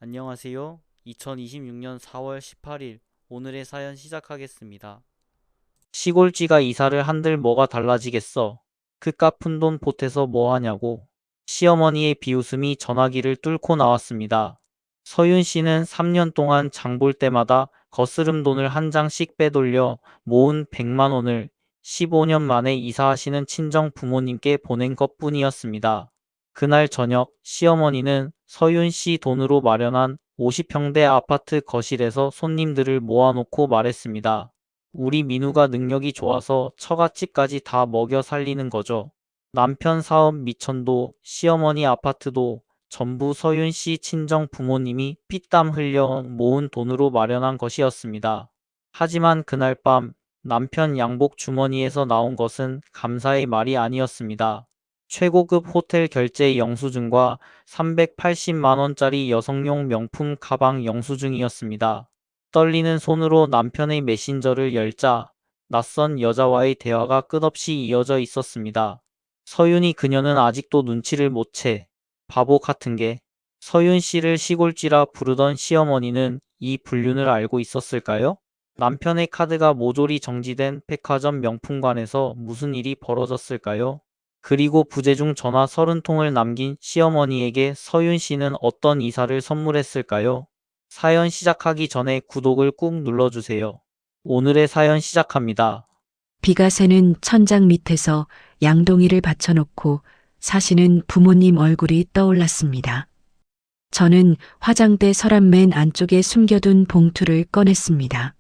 안녕하세요. 2026년 4월 18일 오늘의 사연 시작하겠습니다. 시골쥐가 이사를 한들 뭐가 달라지겠어. 그깟 푼돈 보태서 뭐 하냐고. 시어머니의 비웃음이 전화기를 뚫고 나왔습니다. 서윤 씨는 3년 동안 장볼 때마다 거스름 돈을 한 장씩 빼돌려 모은 100만 원을 15년 만에 이사하시는 친정 부모님께 보낸 것뿐이었습니다. 그날 저녁 시어머니는 서윤 씨 돈으로 마련한 50평대 아파트 거실에서 손님들을 모아놓고 말했습니다. 우리 민우가 능력이 좋아서 처갓집까지 다 먹여 살리는 거죠. 남편 사업 미천도 시어머니 아파트도 전부 서윤 씨 친정 부모님이 피땀 흘려 모은 돈으로 마련한 것이었습니다. 하지만 그날 밤 남편 양복 주머니에서 나온 것은 감사의 말이 아니었습니다. 최고급 호텔 결제 영수증과 380만 원짜리 여성용 명품 가방 영수증이었습니다. 떨리는 손으로 남편의 메신저를 열자 낯선 여자와의 대화가 끝없이 이어져 있었습니다. 서윤이 그녀는 아직도 눈치를 못 채. 바보 같은 게. 서윤 씨를 시골쥐라 부르던 시어머니는 이 불륜을 알고 있었을까요? 남편의 카드가 모조리 정지된 백화점 명품관에서 무슨 일이 벌어졌을까요? 그리고 부재중 전화 30통을 남긴 시어머니에게 서윤 씨는 어떤 이사를 선물했을까요? 사연 시작하기 전에 구독을 꾹 눌러주세요. 오늘의 사연 시작합니다. 비가 새는 천장 밑에서 양동이를 받쳐놓고 사시는 부모님 얼굴이 떠올랐습니다. 저는 화장대 서랍 맨 안쪽에 숨겨둔 봉투를 꺼냈습니다.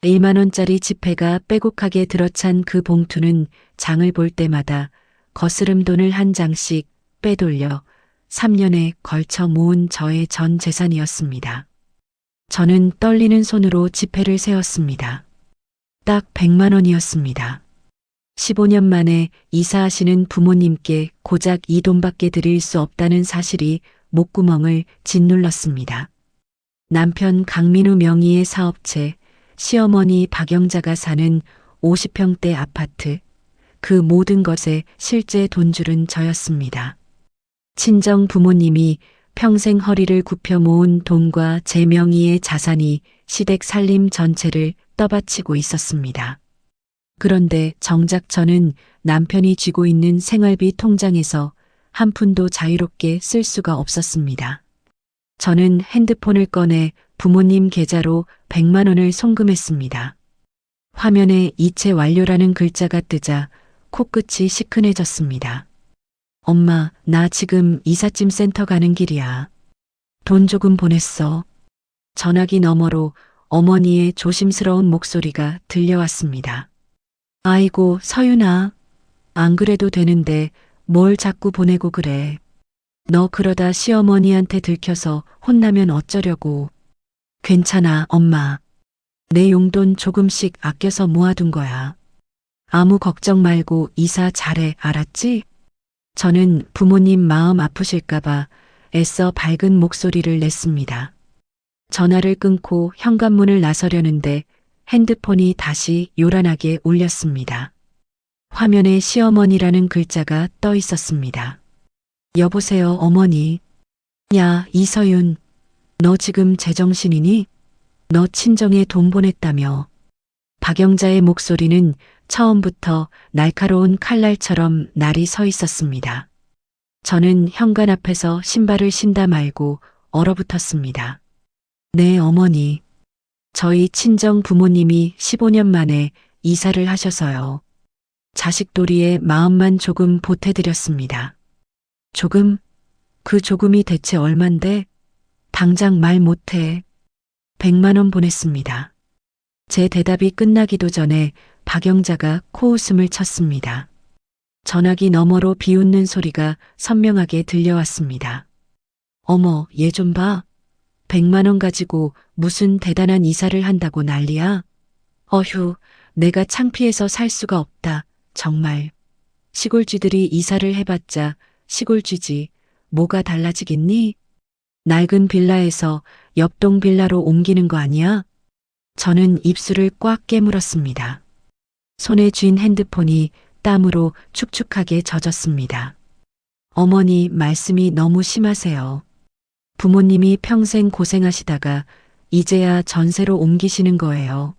1만 원짜리 지폐가 빼곡하게 들어찬 그 봉투는 장을 볼 때마다 거스름 돈을 한 장씩 빼돌려 3년에 걸쳐 모은 저의 전 재산이었습니다. 저는 떨리는 손으로 지폐를 세었습니다. 딱 100만 원이었습니다. 15년 만에 이사하시는 부모님께 고작 이 돈밖에 드릴 수 없다는 사실이 목구멍을 짓눌렀습니다. 남편 강민우 명의의 사업체, 시어머니 박영자가 사는 50평대 아파트, 그 모든 것에 실제 돈줄은 저였습니다. 친정 부모님이 평생 허리를 굽혀 모은 돈과 제 명의의 자산이 시댁 살림 전체를 떠받치고 있었습니다. 그런데 정작 저는 남편이 쥐고 있는 생활비 통장에서 한 푼도 자유롭게 쓸 수가 없었습니다. 저는 핸드폰을 꺼내 부모님 계좌로 100만 원을 송금했습니다. 화면에 이체 완료라는 글자가 뜨자 코끝이 시큰해졌습니다. 엄마, 나 지금 이삿짐 센터 가는 길이야. 돈 조금 보냈어. 전화기 너머로 어머니의 조심스러운 목소리가 들려왔습니다. 아이고, 서윤아. 안 그래도 되는데 뭘 자꾸 보내고 그래. 너 그러다 시어머니한테 들켜서 혼나면 어쩌려고. 괜찮아, 엄마. 내 용돈 조금씩 아껴서 모아둔 거야. 아무 걱정 말고 이사 잘해, 알았지? 저는 부모님 마음 아프실까봐 애써 밝은 목소리를 냈습니다. 전화를 끊고 현관문을 나서려는데 핸드폰이 다시 요란하게 울렸습니다. 화면에 시어머니라는 글자가 떠 있었습니다. 여보세요, 어머니. 야, 이서윤. 너 지금 제정신이니? 너 친정에 돈 보냈다며. 박영자의 목소리는 처음부터 날카로운 칼날처럼 날이 서 있었습니다. 저는 현관 앞에서 신발을 신다 말고 얼어붙었습니다. 네, 어머니. 저희 친정 부모님이 15년 만에 이사를 하셔서요. 자식도리에 마음만 조금 보태드렸습니다. 조금? 그 조금이 대체 얼만데? 당장 말 못해. 100만 원 보냈습니다. 제 대답이 끝나기도 전에 박영자가 코웃음을 쳤습니다. 전화기 너머로 비웃는 소리가 선명하게 들려왔습니다. 어머, 얘 좀 봐. 100만 원 가지고 무슨 대단한 이사를 한다고 난리야? 어휴, 내가 창피해서 살 수가 없다. 정말. 시골쥐들이 이사를 해봤자 시골쥐지. 뭐가 달라지겠니? 낡은 빌라에서 옆동 빌라로 옮기는 거 아니야? 저는 입술을 꽉 깨물었습니다. 손에 쥔 핸드폰이 땀으로 축축하게 젖었습니다. 어머니 말씀이 너무 심하세요. 부모님이 평생 고생하시다가 이제야 전세로 옮기시는 거예요.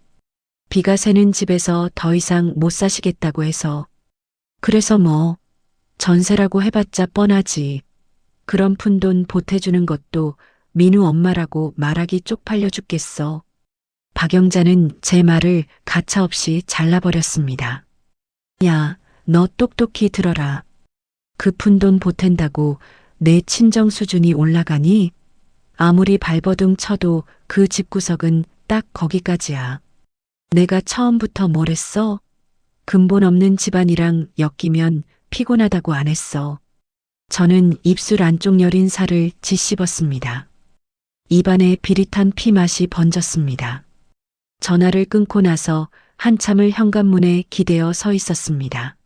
비가 새는 집에서 더 이상 못 사시겠다고 해서. 그래서 뭐, 전세라고 해봤자 뻔하지. 그런 푼돈 보태주는 것도 민우 엄마라고 말하기 쪽팔려 죽겠어. 박영자는 제 말을 가차없이 잘라버렸습니다. 야, 너 똑똑히 들어라. 그 푼돈 보탠다고 내 친정 수준이 올라가니? 아무리 발버둥 쳐도 그 집구석은 딱 거기까지야. 내가 처음부터 뭘 했어? 근본 없는 집안이랑 엮이면 피곤하다고 안 했어. 저는 입술 안쪽 여린 살을 짓씹었습니다. 입안에 비릿한 피 맛이 번졌습니다. 전화를 끊고 나서 한참을 현관문에 기대어 서 있었습니다.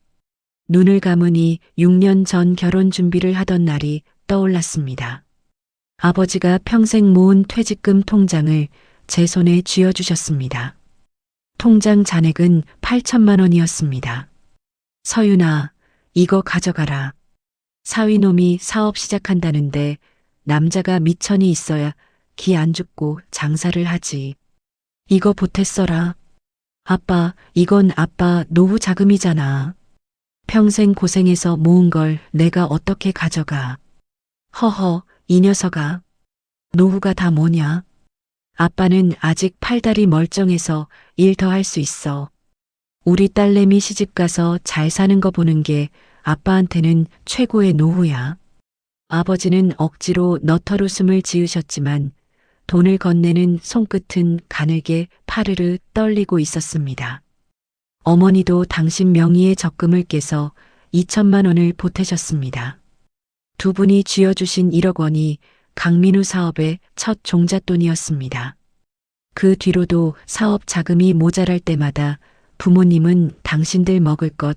눈을 감으니 6년 전 결혼 준비를 하던 날이 떠올랐습니다. 아버지가 평생 모은 퇴직금 통장을 제 손에 쥐어주셨습니다. 통장 잔액은 8천만 원이었습니다. 서윤아, 이거 가져가라. 사위놈이 사업 시작한다는데 남자가 미천이 있어야 기 안 죽고 장사를 하지. 이거 보태 써라. 아빠, 이건 아빠 노후 자금이잖아. 평생 고생해서 모은 걸 내가 어떻게 가져가. 허허, 이 녀석아. 노후가 다 뭐냐? 아빠는 아직 팔다리 멀쩡해서 일 더 할 수 있어. 우리 딸내미 시집가서 잘 사는 거 보는 게 아빠한테는 최고의 노후야. 아버지는 억지로 너털웃음을 지으셨지만 돈을 건네는 손끝은 가늘게 파르르 떨리고 있었습니다. 어머니도 당신 명의의 적금을 깨서 2천만 원을 보태셨습니다. 두 분이 쥐어주신 1억 원이 강민우 사업의 첫 종잣돈이었습니다. 그 뒤로도 사업 자금이 모자랄 때마다 부모님은 당신들 먹을 것,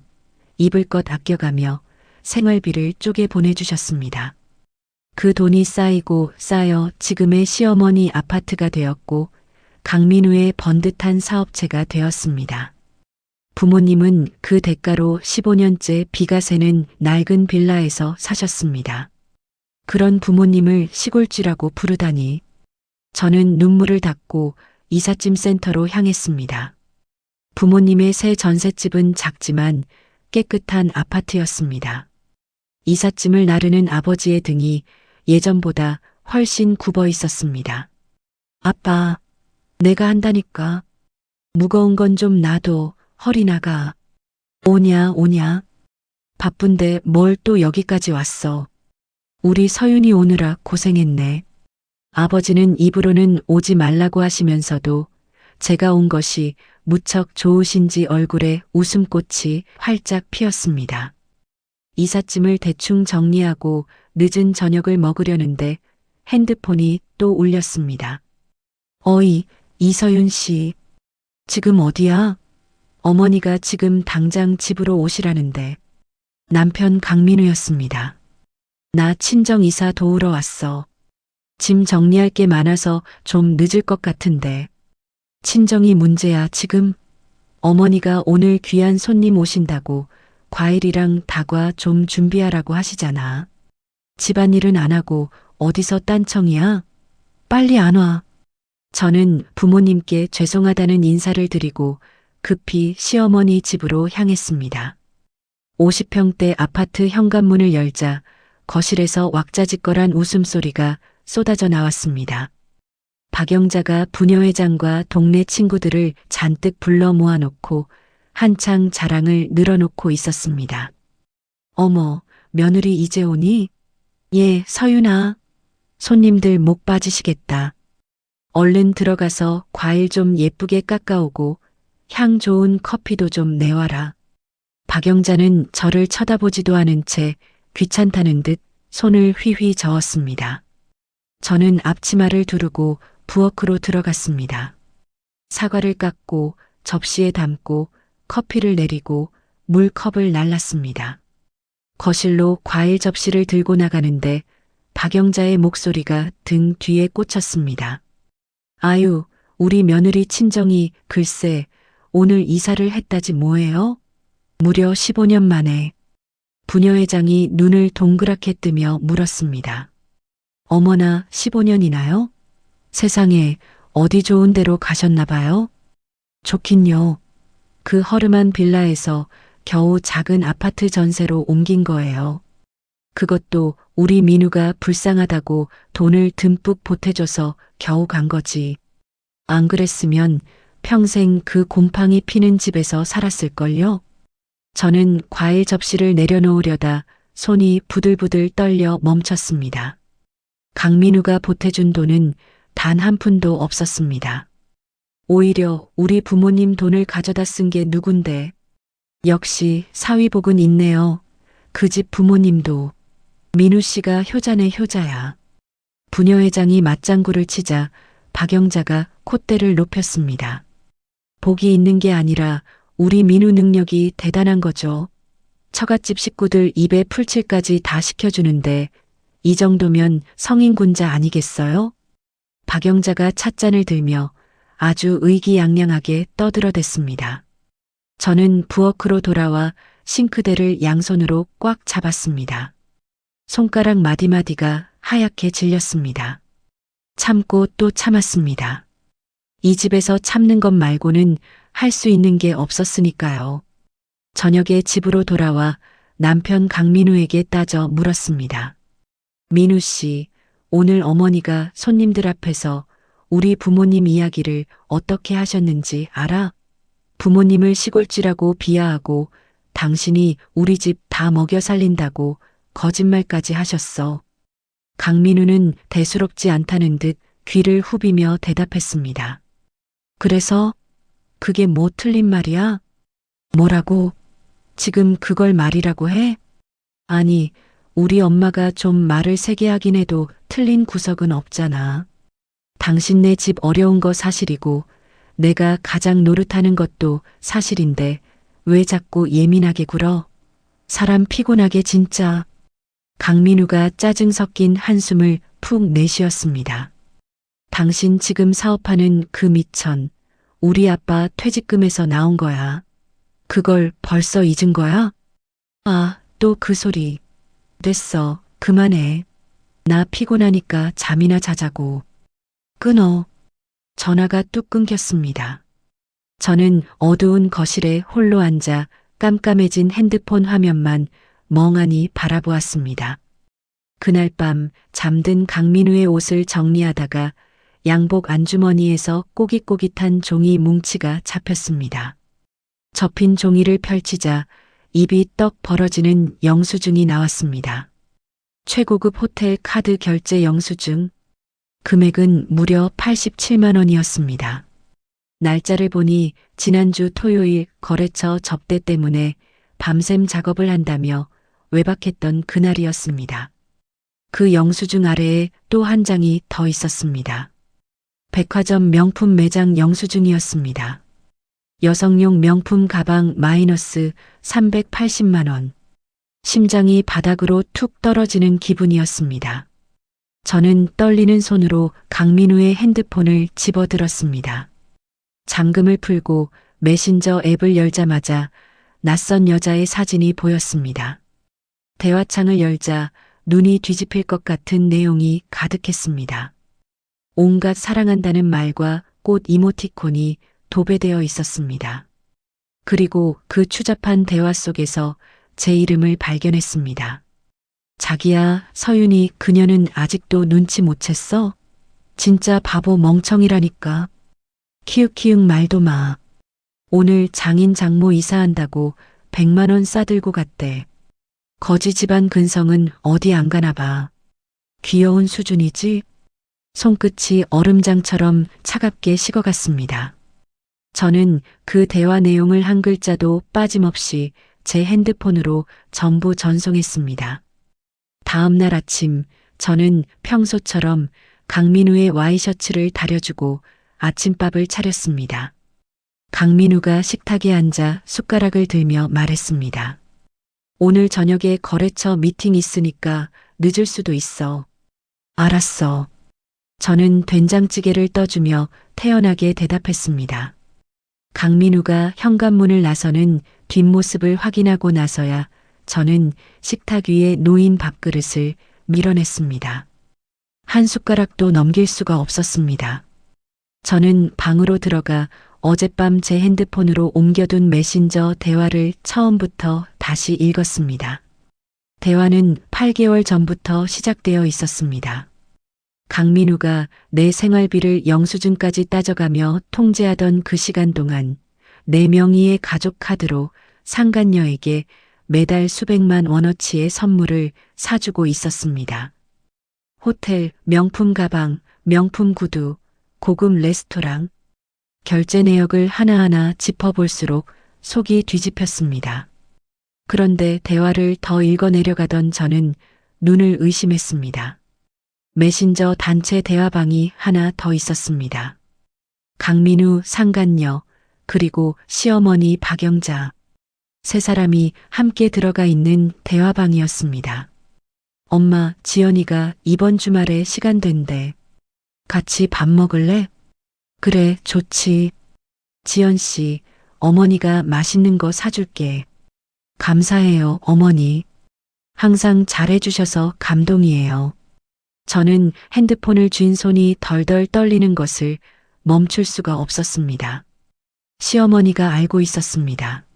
입을 것 아껴가며 생활비를 쪼개 보내주셨습니다. 그 돈이 쌓이고 쌓여 지금의 시어머니 아파트가 되었고 강민우의 번듯한 사업체가 되었습니다. 부모님은 그 대가로 15년째 비가 새는 낡은 빌라에서 사셨습니다. 그런 부모님을 시골쥐라고 부르다니. 저는 눈물을 닦고 이삿짐 센터로 향했습니다. 부모님의 새 전셋집은 작지만 깨끗한 아파트였습니다. 이삿짐을 나르는 아버지의 등이 예전보다 훨씬 굽어 있었습니다. 아빠, 내가 한다니까. 무거운 건 좀 놔둬. 허리 나가. 오냐, 오냐. 바쁜데 뭘 또 여기까지 왔어. 우리 서윤이 오느라 고생했네. 아버지는 입으로는 오지 말라고 하시면서도 제가 온 것이 무척 좋으신지 얼굴에 웃음꽃이 활짝 피었습니다. 이삿짐을 대충 정리하고 늦은 저녁을 먹으려는데 핸드폰이 또 울렸습니다. 어이, 이서윤 씨. 지금 어디야? 어머니가 지금 당장 집으로 오시라는데. 남편 강민우였습니다. 나 친정 이사 도우러 왔어. 짐 정리할 게 많아서 좀 늦을 것 같은데. 친정이 문제야 지금? 어머니가 오늘 귀한 손님 오신다고 과일이랑 다과 좀 준비하라고 하시잖아. 집안일은 안 하고 어디서 딴청이야? 빨리 안 와. 저는 부모님께 죄송하다는 인사를 드리고 급히 시어머니 집으로 향했습니다. 50평대 아파트 현관문을 열자 거실에서 왁자지껄한 웃음소리가 쏟아져 나왔습니다. 박영자가 부녀회장과 동네 친구들을 잔뜩 불러 모아놓고 한창 자랑을 늘어놓고 있었습니다. 어머, 며느리 이제 오니? 예, 서윤아. 손님들 목 빠지시겠다. 얼른 들어가서 과일 좀 예쁘게 깎아오고 향 좋은 커피도 좀 내와라. 박영자는 저를 쳐다보지도 않은 채 귀찮다는 듯 손을 휘휘 저었습니다. 저는 앞치마를 두르고 부엌으로 들어갔습니다. 사과를 깎고 접시에 담고 커피를 내리고 물컵을 날랐습니다. 거실로 과일 접시를 들고 나가는데 박영자의 목소리가 등 뒤에 꽂혔습니다. 아유, 우리 며느리 친정이 글쎄 오늘 이사를 했다지 뭐예요? 무려 15년 만에. 부녀회장이 눈을 동그랗게 뜨며 물었습니다. 어머나 15년이나요? 세상에 어디 좋은 데로 가셨나 봐요? 좋긴요. 그 허름한 빌라에서 겨우 작은 아파트 전세로 옮긴 거예요. 그것도 우리 민우가 불쌍하다고 돈을 듬뿍 보태줘서 겨우 간 거지. 안 그랬으면 평생 그 곰팡이 피는 집에서 살았을걸요? 저는 과일 접시를 내려놓으려다 손이 부들부들 떨려 멈췄습니다. 강민우가 보태준 돈은 단 한 푼도 없었습니다. 오히려 우리 부모님 돈을 가져다 쓴 게 누군데. 역시 사위복은 있네요. 그 집 부모님도. 민우 씨가 효자네 효자야. 부녀회장이 맞장구를 치자 박영자가 콧대를 높였습니다. 복이 있는 게 아니라 우리 민우 능력이 대단한 거죠. 처갓집 식구들 입에 풀칠까지 다 시켜주는데 이 정도면 성인군자 아니겠어요? 박영자가 찻잔을 들며 아주 의기양양하게 떠들어댔습니다. 저는 부엌으로 돌아와 싱크대를 양손으로 꽉 잡았습니다. 손가락 마디마디가 하얗게 질렸습니다. 참고 또 참았습니다. 이 집에서 참는 것 말고는 할 수 있는 게 없었으니까요. 저녁에 집으로 돌아와 남편 강민우에게 따져 물었습니다. 민우 씨, 오늘 어머니가 손님들 앞에서 우리 부모님 이야기를 어떻게 하셨는지 알아? 부모님을 시골쥐라고 비하하고 당신이 우리 집 다 먹여 살린다고 거짓말까지 하셨어. 강민우는 대수롭지 않다는 듯 귀를 후비며 대답했습니다. 그래서 그게 뭐 틀린 말이야? 뭐라고? 지금 그걸 말이라고 해? 아니, 우리 엄마가 좀 말을 세게 하긴 해도 틀린 구석은 없잖아. 당신네 집 어려운 거 사실이고 내가 가장 노릇하는 것도 사실인데 왜 자꾸 예민하게 굴어? 사람 피곤하게 진짜. 강민우가 짜증 섞인 한숨을 푹 내쉬었습니다. 당신 지금 사업하는 그 미천, 우리 아빠 퇴직금에서 나온 거야. 그걸 벌써 잊은 거야? 아, 또 그 소리. 됐어, 그만해. 나 피곤하니까 잠이나 자자고. 끊어. 전화가 뚝 끊겼습니다. 저는 어두운 거실에 홀로 앉아 깜깜해진 핸드폰 화면만 멍하니 바라보았습니다. 그날 밤 잠든 강민우의 옷을 정리하다가 양복 안주머니에서 꼬깃꼬깃한 종이 뭉치가 잡혔습니다. 접힌 종이를 펼치자 입이 떡 벌어지는 영수증이 나왔습니다. 최고급 호텔 카드 결제 영수증. 금액은 무려 87만 원이었습니다. 날짜를 보니 지난주 토요일 거래처 접대 때문에 밤샘 작업을 한다며 외박했던 그날이었습니다. 그 영수증 아래에 또 한 장이 더 있었습니다. 백화점 명품 매장 영수증이었습니다. 여성용 명품 가방 마이너스 380만 원. 심장이 바닥으로 툭 떨어지는 기분이었습니다. 저는 떨리는 손으로 강민우의 핸드폰을 집어들었습니다. 잠금을 풀고 메신저 앱을 열자마자 낯선 여자의 사진이 보였습니다. 대화창을 열자 눈이 뒤집힐 것 같은 내용이 가득했습니다. 온갖 사랑한다는 말과 꽃 이모티콘이 도배되어 있었습니다. 그리고 그 추잡한 대화 속에서 제 이름을 발견했습니다. 자기야, 서윤이 그녀는 아직도 눈치 못 챘어? 진짜 바보 멍청이라니까. 키읔키읔 말도 마. 오늘 장인 장모 이사한다고 100만 원 싸들고 갔대. 거지 집안 근성은 어디 안 가나 봐. 귀여운 수준이지? 손끝이 얼음장처럼 차갑게 식어갔습니다. 저는 그 대화 내용을 한 글자도 빠짐없이 제 핸드폰으로 전부 전송했습니다. 다음 날 아침 저는 평소처럼 강민우의 와이셔츠를 다려주고 아침밥을 차렸습니다. 강민우가 식탁에 앉아 숟가락을 들며 말했습니다. 오늘 저녁에 거래처 미팅 있으니까 늦을 수도 있어. 알았어. 저는 된장찌개를 떠주며 태연하게 대답했습니다. 강민우가 현관문을 나서는 뒷모습을 확인하고 나서야 저는 식탁 위에 놓인 밥그릇을 밀어냈습니다. 한 숟가락도 넘길 수가 없었습니다. 저는 방으로 들어가 어젯밤 제 핸드폰으로 옮겨둔 메신저 대화를 처음부터 다시 읽었습니다. 대화는 8개월 전부터 시작되어 있었습니다. 강민우가 내 생활비를 영수증까지 따져가며 통제하던 그 시간 동안 4명이의 가족 카드로 상간녀에게 매달 수백만 원어치의 선물을 사주고 있었습니다. 호텔, 명품 가방, 명품 구두, 고급 레스토랑, 결제 내역을 하나하나 짚어볼수록 속이 뒤집혔습니다. 그런데 대화를 더 읽어내려가던 저는 눈을 의심했습니다. 메신저 단체 대화방이 하나 더 있었습니다. 강민우, 상간녀, 그리고 시어머니 박영자. 3사람이 함께 들어가 있는 대화방이었습니다. 엄마, 지연이가 이번 주말에 시간 된대. 같이 밥 먹을래? 그래, 좋지. 지연 씨, 어머니가 맛있는 거 사줄게. 감사해요, 어머니. 항상 잘해주셔서 감동이에요. 저는 핸드폰을 쥔 손이 덜덜 떨리는 것을 멈출 수가 없었습니다. 시어머니가 알고 있었습니다.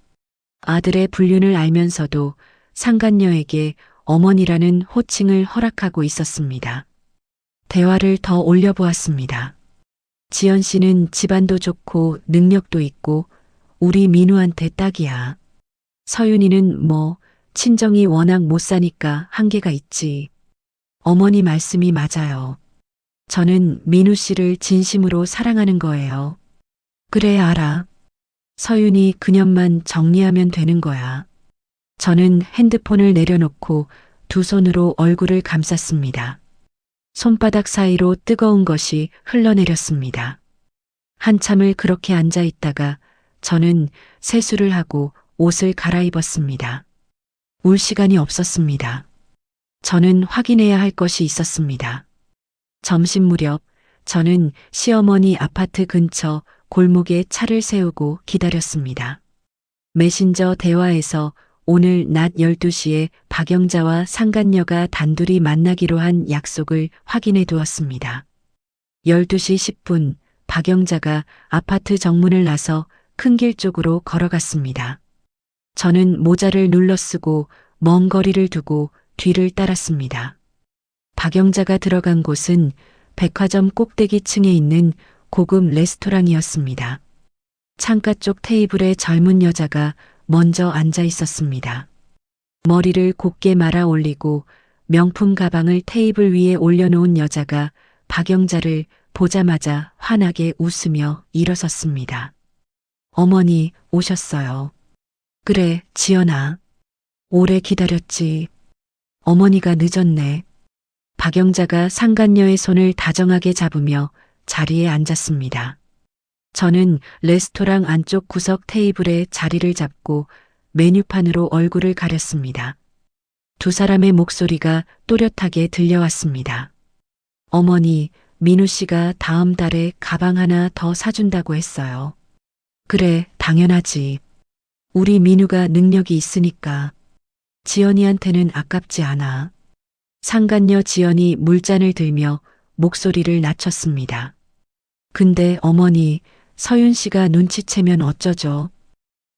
아들의 불륜을 알면서도 상간녀에게 어머니라는 호칭을 허락하고 있었습니다. 대화를 더 올려보았습니다. 지연 씨는 집안도 좋고 능력도 있고 우리 민우한테 딱이야. 서윤이는 친정이 워낙 못 사니까 한계가 있지. 어머니 말씀이 맞아요. 저는 민우 씨를 진심으로 사랑하는 거예요. 그래, 알아. 서윤이 그년만 정리하면 되는 거야. 저는 핸드폰을 내려놓고 두 손으로 얼굴을 감쌌습니다. 손바닥 사이로 뜨거운 것이 흘러내렸습니다. 한참을 그렇게 앉아 있다가 저는 세수를 하고 옷을 갈아입었습니다. 울 시간이 없었습니다. 저는 확인해야 할 것이 있었습니다. 점심 무렵 저는 시어머니 아파트 근처 골목에 차를 세우고 기다렸습니다. 메신저 대화에서 오늘 낮 12시에 박영자와 상간녀가 단둘이 만나기로 한 약속을 확인해 두었습니다. 12시 10분 박영자가 아파트 정문을 나서 큰 길 쪽으로 걸어갔습니다. 저는 모자를 눌러 쓰고 먼 거리를 두고 뒤를 따랐습니다. 박영자가 들어간 곳은 백화점 꼭대기층에 있는 고급 레스토랑이었습니다. 창가 쪽 테이블에 젊은 여자가 먼저 앉아 있었습니다. 머리를 곧게 말아 올리고 명품 가방을 테이블 위에 올려놓은 여자가 박영자를 보자마자 환하게 웃으며 일어섰습니다. 어머니 오셨어요. 그래, 지연아. 오래 기다렸지. 어머니가 늦었네. 박영자가 상간녀의 손을 다정하게 잡으며 자리에 앉았습니다. 저는 레스토랑 안쪽 구석 테이블에 자리를 잡고 메뉴판으로 얼굴을 가렸습니다. 두 사람의 목소리가 또렷하게 들려왔습니다. 어머니, 민우 씨가 다음 달에 가방 하나 더 사준다고 했어요. 그래, 당연하지. 우리 민우가 능력이 있으니까. 지연이한테는 아깝지 않아. 상간녀 지연이 물잔을 들며 목소리를 낮췄습니다. 근데 어머니, 서윤 씨가 눈치채면 어쩌죠?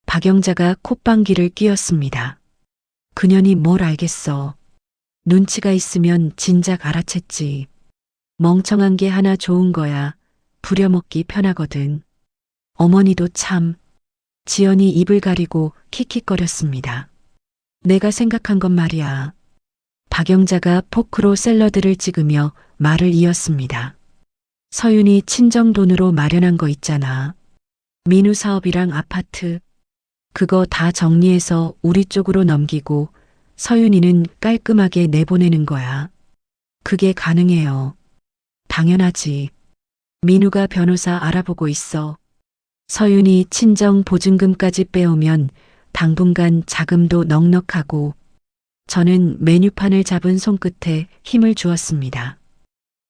박영자가 콧방귀를 뀌었습니다. 그년이 뭘 알겠어. 눈치가 있으면 진작 알아챘지. 멍청한 게 하나 좋은 거야. 부려먹기 편하거든. 어머니도 참. 지연이 입을 가리고 킥킥거렸습니다. 내가 생각한 건 말이야. 박영자가 포크로 샐러드를 찍으며 말을 이었습니다. 서윤이 친정 돈으로 마련한 거 있잖아. 민우 사업이랑 아파트. 그거 다 정리해서 우리 쪽으로 넘기고 서윤이는 깔끔하게 내보내는 거야. 그게 가능해요. 당연하지. 민우가 변호사 알아보고 있어. 서윤이 친정 보증금까지 빼오면 당분간 자금도 넉넉하고. 저는 메뉴판을 잡은 손끝에 힘을 주었습니다.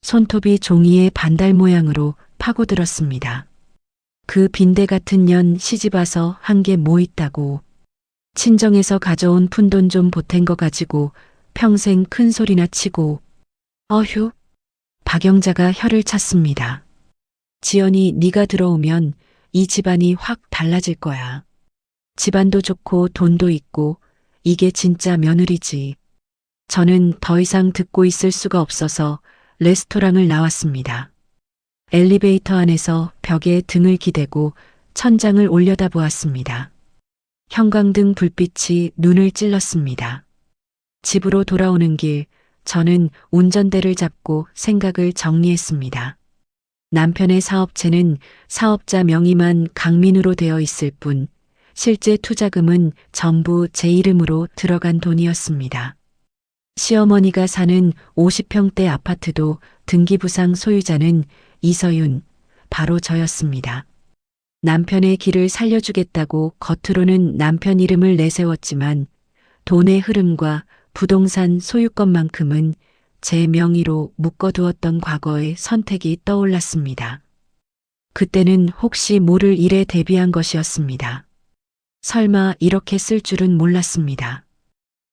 손톱이 종이의 반달 모양으로 파고들었습니다. 그 빈대 같은 년 시집와서 한 게 뭐 있다고. 친정에서 가져온 푼돈 좀 보탠 거 가지고 평생 큰 소리나 치고. 어휴. 박영자가 혀를 찼습니다. 지연이 네가 들어오면 이 집안이 확 달라질 거야. 집안도 좋고 돈도 있고 이게 진짜 며느리지. 저는 더 이상 듣고 있을 수가 없어서 레스토랑을 나왔습니다. 엘리베이터 안에서 벽에 등을 기대고 천장을 올려다보았습니다. 형광등 불빛이 눈을 찔렀습니다. 집으로 돌아오는 길, 저는 운전대를 잡고 생각을 정리했습니다. 남편의 사업체는 사업자 명의만 강민우로 되어 있을 뿐, 실제 투자금은 전부 제 이름으로 들어간 돈이었습니다. 시어머니가 사는 50평대 아파트도 등기부상 소유자는 이서윤, 바로 저였습니다. 남편의 길을 살려주겠다고 겉으로는 남편 이름을 내세웠지만 돈의 흐름과 부동산 소유권만큼은 제 명의로 묶어두었던 과거의 선택이 떠올랐습니다. 그때는 혹시 모를 일에 대비한 것이었습니다. 설마 이렇게 쓸 줄은 몰랐습니다.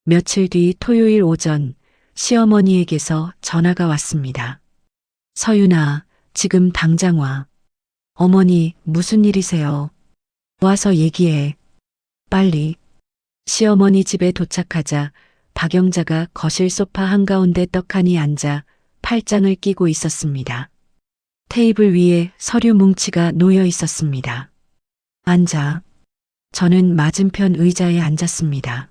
며칠 뒤 토요일 오전 시어머니에게서 전화가 왔습니다. 서윤아, 지금 당장 와. 어머니, 무슨 일이세요? 와서 얘기해. 빨리. 시어머니 집에 도착하자 박영자가 거실 소파 한가운데 떡하니 앉아 팔짱을 끼고 있었습니다. 테이블 위에 서류 뭉치가 놓여 있었습니다. 앉아. 저는 맞은편 의자에 앉았습니다.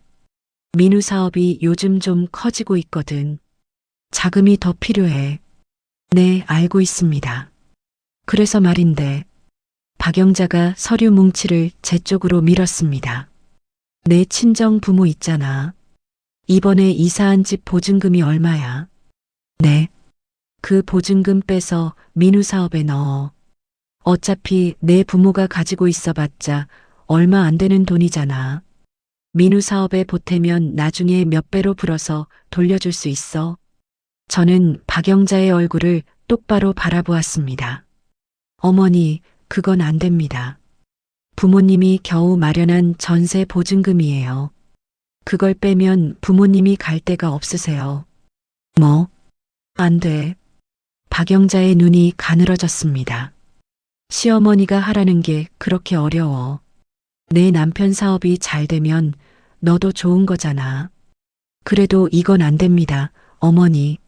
민우 사업이 요즘 좀 커지고 있거든. 자금이 더 필요해. 네, 알고 있습니다. 그래서 말인데, 박영자가 서류 뭉치를 제 쪽으로 밀었습니다. 내 친정 부모 있잖아. 이번에 이사한 집 보증금이 얼마야? 네. 그 보증금 빼서 민우 사업에 넣어. 어차피 내 부모가 가지고 있어봤자 얼마 안 되는 돈이잖아. 민우 사업에 보태면 나중에 몇 배로 불어서 돌려줄 수 있어. 저는 박영자의 얼굴을 똑바로 바라보았습니다. 어머니, 그건 안 됩니다. 부모님이 겨우 마련한 전세 보증금이에요. 그걸 빼면 부모님이 갈 데가 없으세요. 뭐? 안 돼. 박영자의 눈이 가늘어졌습니다. 시어머니가 하라는 게 그렇게 어려워. 내 남편 사업이 잘 되면 너도 좋은 거잖아. 그래도 이건 안 됩니다, 어머니.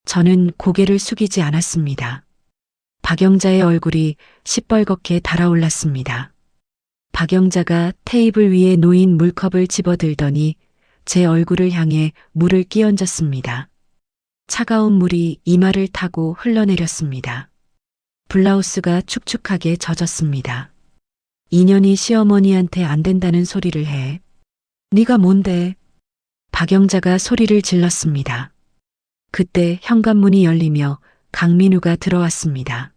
저는 고개를 숙이지 않았습니다. 박영자의 얼굴이 시뻘겋게 달아올랐습니다. 박영자가 테이블 위에 놓인 물컵을 집어들더니 제 얼굴을 향해 물을 끼얹었습니다. 차가운 물이 이마를 타고 흘러내렸습니다. 블라우스가 축축하게 젖었습니다. 인연이 시어머니한테 안 된다는 소리를 해. 네가 뭔데? 박영자가 소리를 질렀습니다. 그때 현관문이 열리며 강민우가 들어왔습니다.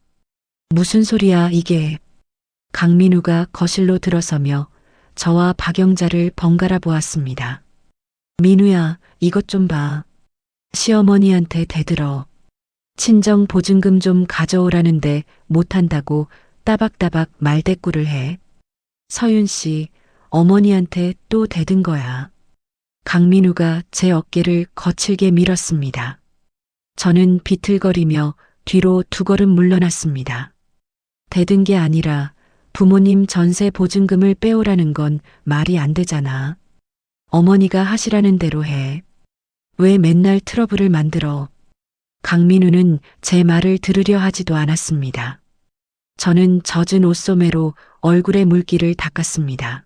무슨 소리야 이게? 강민우가 거실로 들어서며 저와 박영자를 번갈아 보았습니다. 민우야, 이것 좀 봐. 시어머니한테 대들어. 친정 보증금 좀 가져오라는데 못한다고 따박따박 말대꾸를 해. 서윤 씨, 어머니한테 또 대든 거야. 강민우가 제 어깨를 거칠게 밀었습니다. 저는 비틀거리며 뒤로 두 걸음 물러났습니다. 대든 게 아니라 부모님 전세 보증금을 빼오라는 건 말이 안 되잖아. 어머니가 하시라는 대로 해. 왜 맨날 트러블을 만들어? 강민우는 제 말을 들으려 하지도 않았습니다. 저는 젖은 옷소매로 얼굴의 물기를 닦았습니다.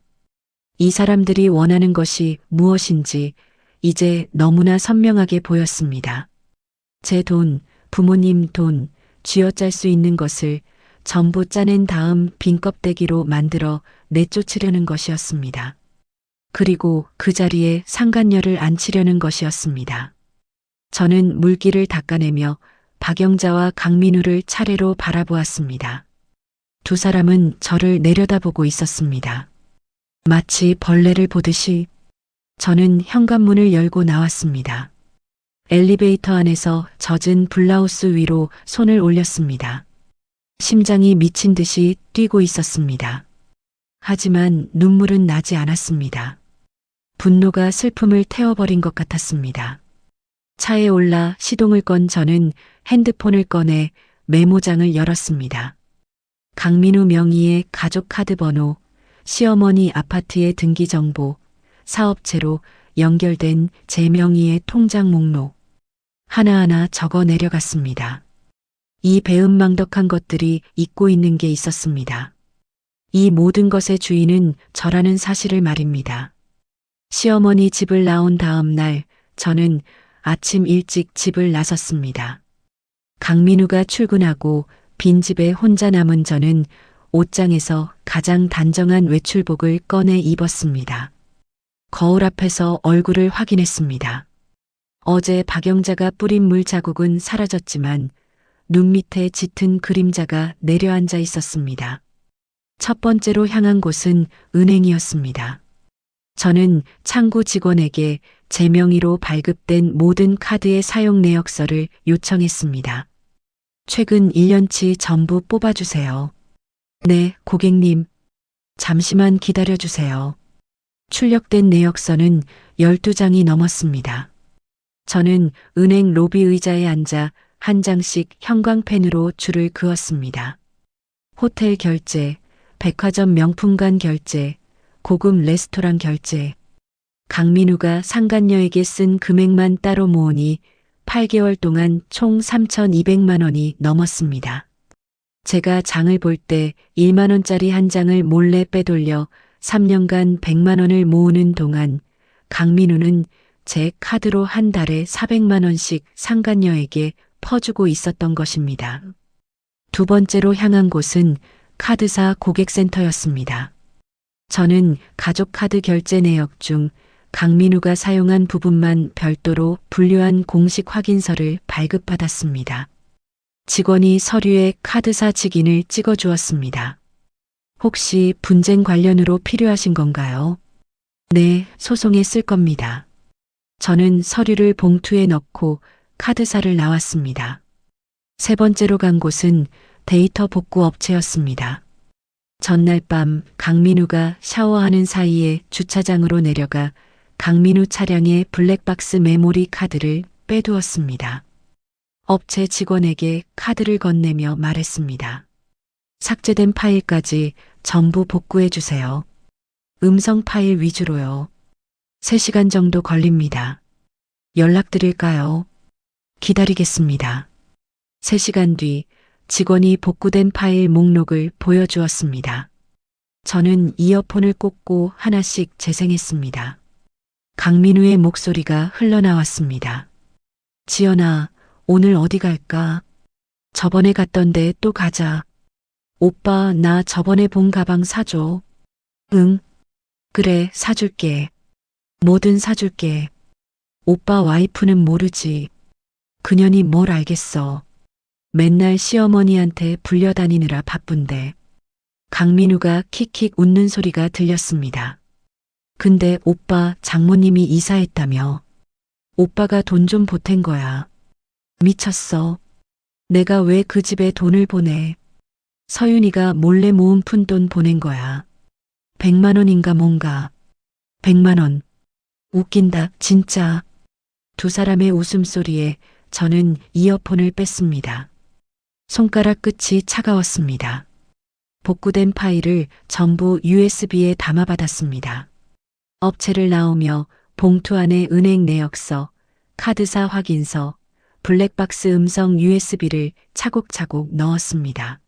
이 사람들이 원하는 것이 무엇인지 이제 너무나 선명하게 보였습니다. 제 돈, 부모님 돈, 쥐어짤 수 있는 것을 전부 짜낸 다음 빈 껍데기로 만들어 내쫓으려는 것이었습니다. 그리고 그 자리에 상간녀를 앉히려는 것이었습니다. 저는 물기를 닦아내며 박영자와 강민우를 차례로 바라보았습니다. 두 사람은 저를 내려다보고 있었습니다. 마치 벌레를 보듯이. 저는 현관문을 열고 나왔습니다. 엘리베이터 안에서 젖은 블라우스 위로 손을 올렸습니다. 심장이 미친 듯이 뛰고 있었습니다. 하지만 눈물은 나지 않았습니다. 분노가 슬픔을 태워버린 것 같았습니다. 차에 올라 시동을 건 저는 핸드폰을 꺼내 메모장을 열었습니다. 강민우 명의의 가족 카드 번호, 시어머니 아파트의 등기 정보, 사업체로 연결된 제 명의의 통장 목록. 하나하나 적어 내려갔습니다. 이 배은망덕한 것들이 잊고 있는 게 있었습니다. 이 모든 것의 주인은 저라는 사실을 말입니다. 시어머니 집을 나온 다음 날 저는 아침 일찍 집을 나섰습니다. 강민우가 출근하고 빈집에 혼자 남은 저는 옷장에서 가장 단정한 외출복을 꺼내 입었습니다. 거울 앞에서 얼굴을 확인했습니다. 어제 박영자가 뿌린 물 자국은 사라졌지만 눈 밑에 짙은 그림자가 내려앉아 있었습니다. 첫 번째로 향한 곳은 은행이었습니다. 저는 창구 직원에게 제 명의로 발급된 모든 카드의 사용 내역서를 요청했습니다. 최근 1년치 전부 뽑아주세요. 네, 고객님. 잠시만 기다려주세요. 출력된 내역서는 12장이 넘었습니다. 저는 은행 로비 의자에 앉아 한 장씩 형광펜으로 줄을 그었습니다. 호텔 결제, 백화점 명품관 결제, 고급 레스토랑 결제. 강민우가 상간녀에게 쓴 금액만 따로 모으니 8개월 동안 총 3,200만 원이 넘었습니다. 제가 장을 볼 때 1만 원짜리 한 장을 몰래 빼돌려 3년간 100만 원을 모으는 동안 강민우는 제 카드로 한 달에 400만 원씩 상간녀에게 퍼주고 있었던 것입니다. 두 번째로 향한 곳은 카드사 고객센터였습니다. 저는 가족 카드 결제 내역 중 강민우가 사용한 부분만 별도로 분류한 공식 확인서를 발급받았습니다. 직원이 서류에 카드사 직인을 찍어 주었습니다. 혹시 분쟁 관련으로 필요하신 건가요? 네, 소송에 쓸 겁니다. 저는 서류를 봉투에 넣고 카드사를 나왔습니다. 세 번째로 간 곳은 데이터 복구 업체였습니다. 전날 밤 강민우가 샤워하는 사이에 주차장으로 내려가 강민우 차량의 블랙박스 메모리 카드를 빼두었습니다. 업체 직원에게 카드를 건네며 말했습니다. 삭제된 파일까지 전부 복구해 주세요. 음성 파일 위주로요. 3시간 정도 걸립니다. 연락드릴까요? 기다리겠습니다. 3시간 뒤 직원이 복구된 파일 목록을 보여주었습니다. 저는 이어폰을 꽂고 하나씩 재생했습니다. 강민우의 목소리가 흘러나왔습니다. 지연아, 오늘 어디 갈까? 저번에 갔던데 또 가자. 오빠, 나 저번에 본 가방 사줘. 응. 그래, 사줄게. 뭐든 사줄게. 오빠 와이프는 모르지. 그년이 뭘 알겠어. 맨날 시어머니한테 불려다니느라 바쁜데. 강민우가 킥킥 웃는 소리가 들렸습니다. 근데 오빠 장모님이 이사했다며. 오빠가 돈 좀 보탠 거야. 미쳤어. 내가 왜 그 집에 돈을 보내. 서윤이가 몰래 모은 푼돈 보낸 거야. 100만 원인가 뭔가. 100만 원. 웃긴다, 진짜. 두 사람의 웃음소리에 저는 이어폰을 뺐습니다. 손가락 끝이 차가웠습니다. 복구된 파일을 전부 USB에 담아받았습니다. 업체를 나오며 봉투 안에 은행 내역서, 카드사 확인서, 블랙박스 음성 USB를 차곡차곡 넣었습니다.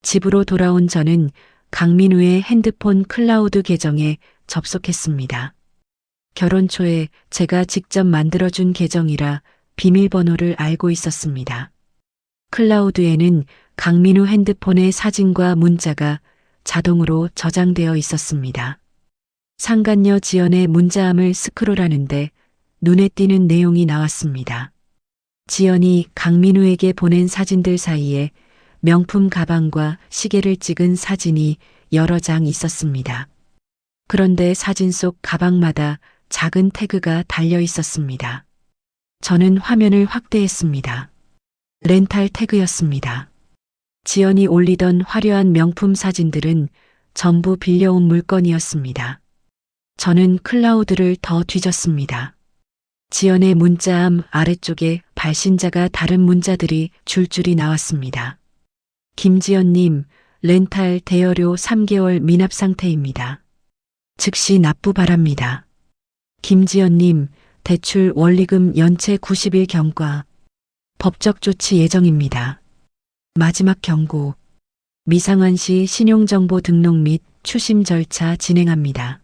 집으로 돌아온 저는 강민우의 핸드폰 클라우드 계정에 접속했습니다. 결혼 초에 제가 직접 만들어준 계정이라 비밀번호를 알고 있었습니다. 클라우드에는 강민우 핸드폰의 사진과 문자가 자동으로 저장되어 있었습니다. 상간녀 지연의 문자함을 스크롤하는데 눈에 띄는 내용이 나왔습니다. 지연이 강민우에게 보낸 사진들 사이에 명품 가방과 시계를 찍은 사진이 여러 장 있었습니다. 그런데 사진 속 가방마다 작은 태그가 달려 있었습니다. 저는 화면을 확대했습니다. 렌탈 태그였습니다. 지연이 올리던 화려한 명품 사진들은 전부 빌려온 물건이었습니다. 저는 클라우드를 더 뒤졌습니다. 지연의 문자함 아래쪽에 발신자가 다른 문자들이 줄줄이 나왔습니다. 김지연님, 렌탈 대여료 3개월 미납 상태입니다. 즉시 납부 바랍니다. 김지연님, 대출 원리금 연체 90일 경과. 법적 조치 예정입니다. 마지막 경고. 미상환 씨 신용정보 등록 및 추심 절차 진행합니다.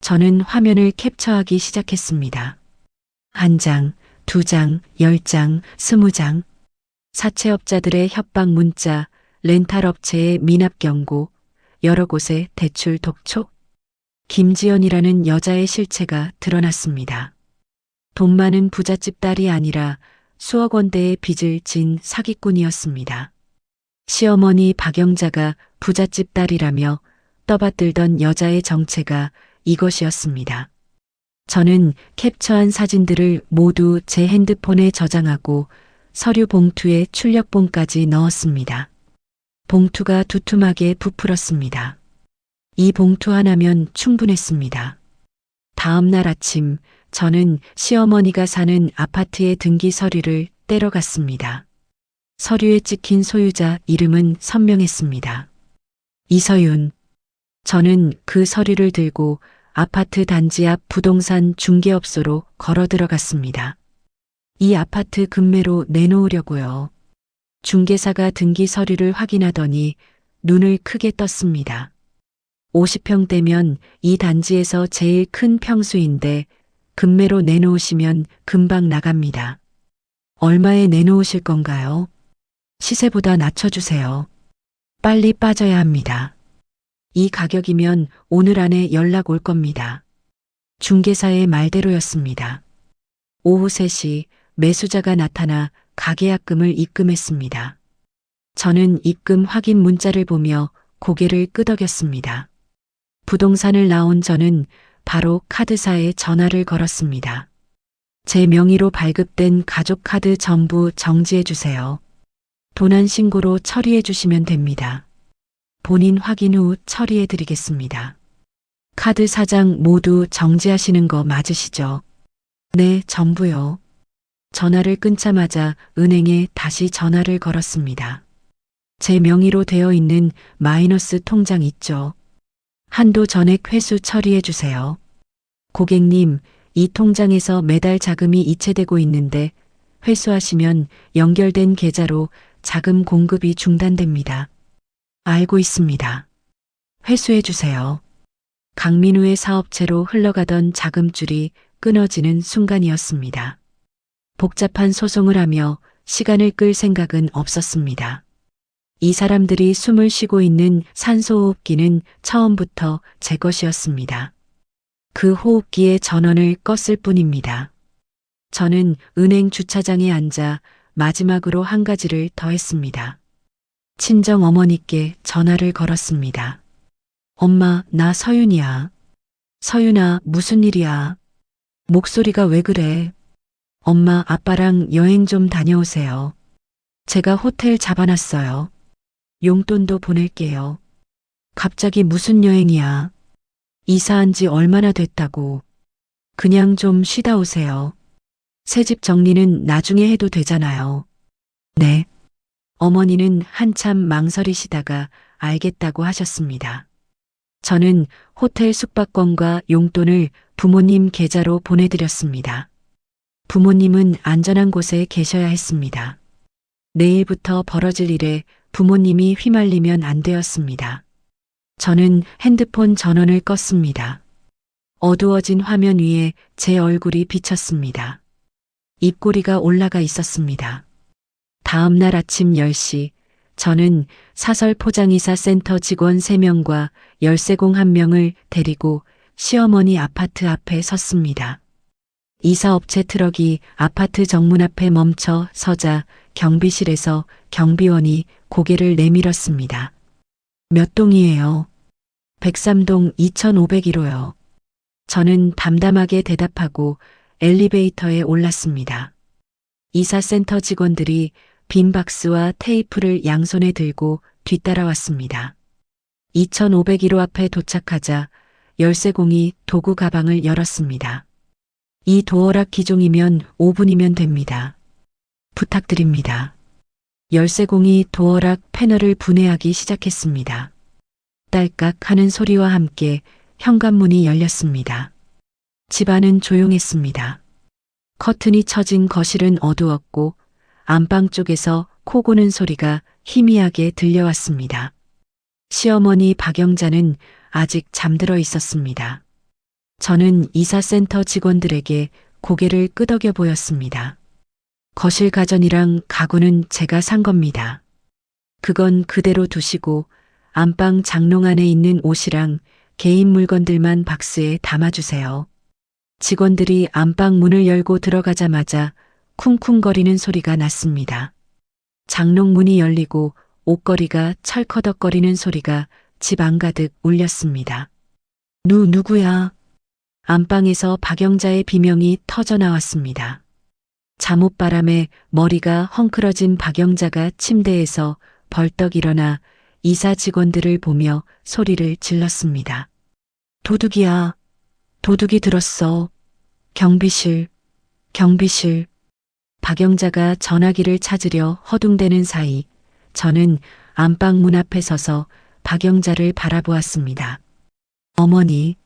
저는 화면을 캡처하기 시작했습니다. 1장, 2장, 10장, 20장. 사채업자들의 협박 문자, 렌탈업체의 미납 경고, 여러 곳에 대출 독촉. 김지연이라는 여자의 실체가 드러났습니다. 돈 많은 부잣집 딸이 아니라 수억 원대의 빚을 진 사기꾼이었습니다. 시어머니 박영자가 부잣집 딸이라며 떠받들던 여자의 정체가 이것이었습니다. 저는 캡처한 사진들을 모두 제 핸드폰에 저장하고 서류 봉투에 출력본까지 넣었습니다. 봉투가 두툼하게 부풀었습니다. 이 봉투 하나면 충분했습니다. 다음 날 아침 저는 시어머니가 사는 아파트의 등기 서류를 떼러 갔습니다. 서류에 찍힌 소유자 이름은 선명했습니다. 이서윤. 저는 그 서류를 들고 아파트 단지 앞 부동산 중개업소로 걸어 들어갔습니다. 이 아파트 금매로 내놓으려고요. 중개사가 등기 서류를 확인하더니 눈을 크게 떴습니다. 50평대면 이 단지에서 제일 큰 평수인데 금매로 내놓으시면 금방 나갑니다. 얼마에 내놓으실 건가요? 시세보다 낮춰주세요. 빨리 빠져야 합니다. 이 가격이면 오늘 안에 연락 올 겁니다. 중개사의 말대로였습니다. 오후 3시 매수자가 나타나 가계약금을 입금했습니다. 저는 입금 확인 문자를 보며 고개를 끄덕였습니다. 부동산을 나온 저는 바로 카드사에 전화를 걸었습니다. 제 명의로 발급된 가족카드 전부 정지해 주세요. 도난 신고로 처리해 주시면 됩니다. 본인 확인 후 처리해 드리겠습니다. 카드 사장 모두 정지하시는 거 맞으시죠? 네, 전부요. 전화를 끊자마자 은행에 다시 전화를 걸었습니다. 제 명의로 되어 있는 마이너스 통장 있죠? 한도 전액 회수 처리해 주세요. 고객님, 이 통장에서 매달 자금이 이체되고 있는데 회수하시면 연결된 계좌로 자금 공급이 중단됩니다. 알고 있습니다. 회수해 주세요. 강민우의 사업체로 흘러가던 자금줄이 끊어지는 순간이었습니다. 복잡한 소송을 하며 시간을 끌 생각은 없었습니다. 이 사람들이 숨을 쉬고 있는 산소호흡기는 처음부터 제 것이었습니다. 그 호흡기의 전원을 껐을 뿐입니다. 저는 은행 주차장에 앉아 마지막으로 한 가지를 더 했습니다. 친정 어머니께 전화를 걸었습니다. 엄마, 나 서윤이야. 서윤아, 무슨 일이야? 목소리가 왜 그래? 엄마, 아빠랑 여행 좀 다녀오세요. 제가 호텔 잡아놨어요. 용돈도 보낼게요. 갑자기 무슨 여행이야? 이사한 지 얼마나 됐다고. 그냥 좀 쉬다 오세요. 새집 정리는 나중에 해도 되잖아요. 네. 어머니는 한참 망설이시다가 알겠다고 하셨습니다. 저는 호텔 숙박권과 용돈을 부모님 계좌로 보내드렸습니다. 부모님은 안전한 곳에 계셔야 했습니다. 내일부터 벌어질 일에 부모님이 휘말리면 안 되었습니다. 저는 핸드폰 전원을 껐습니다. 어두워진 화면 위에 제 얼굴이 비쳤습니다. 입꼬리가 올라가 있었습니다. 다음 날 아침 10시, 저는 사설 포장이사 센터 직원 3명과 열쇠공 1명을 데리고 시어머니 아파트 앞에 섰습니다. 이사업체 트럭이 아파트 정문 앞에 멈춰 서자 경비실에서 경비원이 고개를 내밀었습니다. 몇 동이에요? 103동 2501호요. 저는 담담하게 대답하고 엘리베이터에 올랐습니다. 이사센터 직원들이 빈 박스와 테이프를 양손에 들고 뒤따라왔습니다. 2501호 앞에 도착하자 열쇠공이 도구 가방을 열었습니다. 이 도어락 기종이면 5분이면 됩니다. 부탁드립니다. 열쇠공이 도어락 패널을 분해하기 시작했습니다. 딸깍 하는 소리와 함께 현관문이 열렸습니다. 집안은 조용했습니다. 커튼이 쳐진 거실은 어두웠고 안방 쪽에서 코 고는 소리가 희미하게 들려왔습니다. 시어머니 박영자는 아직 잠들어 있었습니다. 저는 이사센터 직원들에게 고개를 끄덕여 보였습니다. 거실 가전이랑 가구는 제가 산 겁니다. 그건 그대로 두시고 안방 장롱 안에 있는 옷이랑 개인 물건들만 박스에 담아주세요. 직원들이 안방 문을 열고 들어가자마자 쿵쿵거리는 소리가 났습니다. 장롱 문이 열리고 옷걸이가 철커덕거리는 소리가 집 안가득 울렸습니다. 누구야? 안방에서 박영자의 비명이 터져 나왔습니다. 잠옷바람에 머리가 헝클어진 박영자가 침대에서 벌떡 일어나 이사 직원들을 보며 소리를 질렀습니다. 도둑이야. 도둑이 들었어. 경비실. 박영자가 전화기를 찾으려 허둥대는 사이 저는 안방 문 앞에 서서 박영자를 바라보았습니다. 어머니.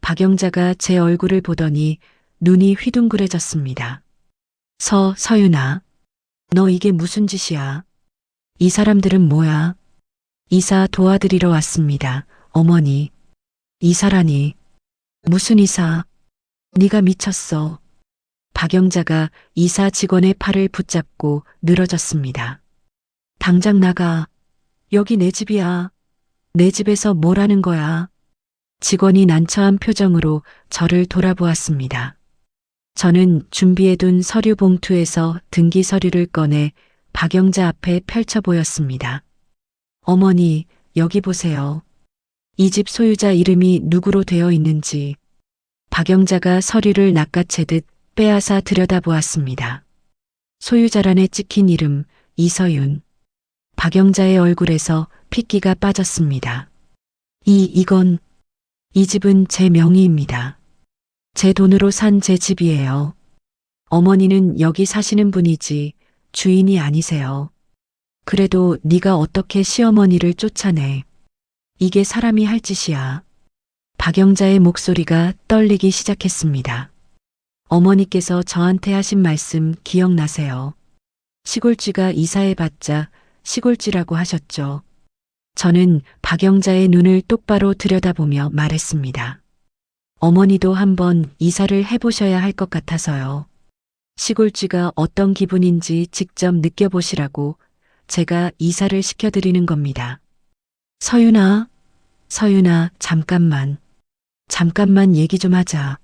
박영자가 제 얼굴을 보더니 눈이 휘둥그레졌습니다. 서윤아. 너 이게 무슨 짓이야? 이 사람들은 뭐야? 이사 도와드리러 왔습니다. 어머니. 이사라니. 무슨 이사? 네가 미쳤어. 박영자가 이사 직원의 팔을 붙잡고 늘어졌습니다. 당장 나가. 여기 내 집이야. 내 집에서 뭘 하는 거야? 직원이 난처한 표정으로 저를 돌아보았습니다. 저는 준비해둔 서류 봉투에서 등기 서류를 꺼내 박영자 앞에 펼쳐 보였습니다. 어머니, 여기 보세요. 이 집 소유자 이름이 누구로 되어 있는지. 박영자가 서류를 낚아채듯 빼앗아 들여다보았습니다. 소유자란에 찍힌 이름 이서윤. 박영자의 얼굴에서 핏기가 빠졌습니다. 이건 이 집은 제 명의입니다. 제 돈으로 산 제 집이에요. 어머니는 여기 사시는 분이지 주인이 아니세요. 그래도 네가 어떻게 시어머니를 쫓아내. 이게 사람이 할 짓이야. 박영자의 목소리가 떨리기 시작했습니다. 어머니께서 저한테 하신 말씀 기억나세요? 시골쥐가 이사해봤자 시골쥐라고 하셨죠. 저는 박영자의 눈을 똑바로 들여다보며 말했습니다. 어머니도 한번 이사를 해보셔야 할 것 같아서요. 시골쥐가 어떤 기분인지 직접 느껴보시라고 제가 이사를 시켜드리는 겁니다. 서윤아, 잠깐만 얘기 좀 하자.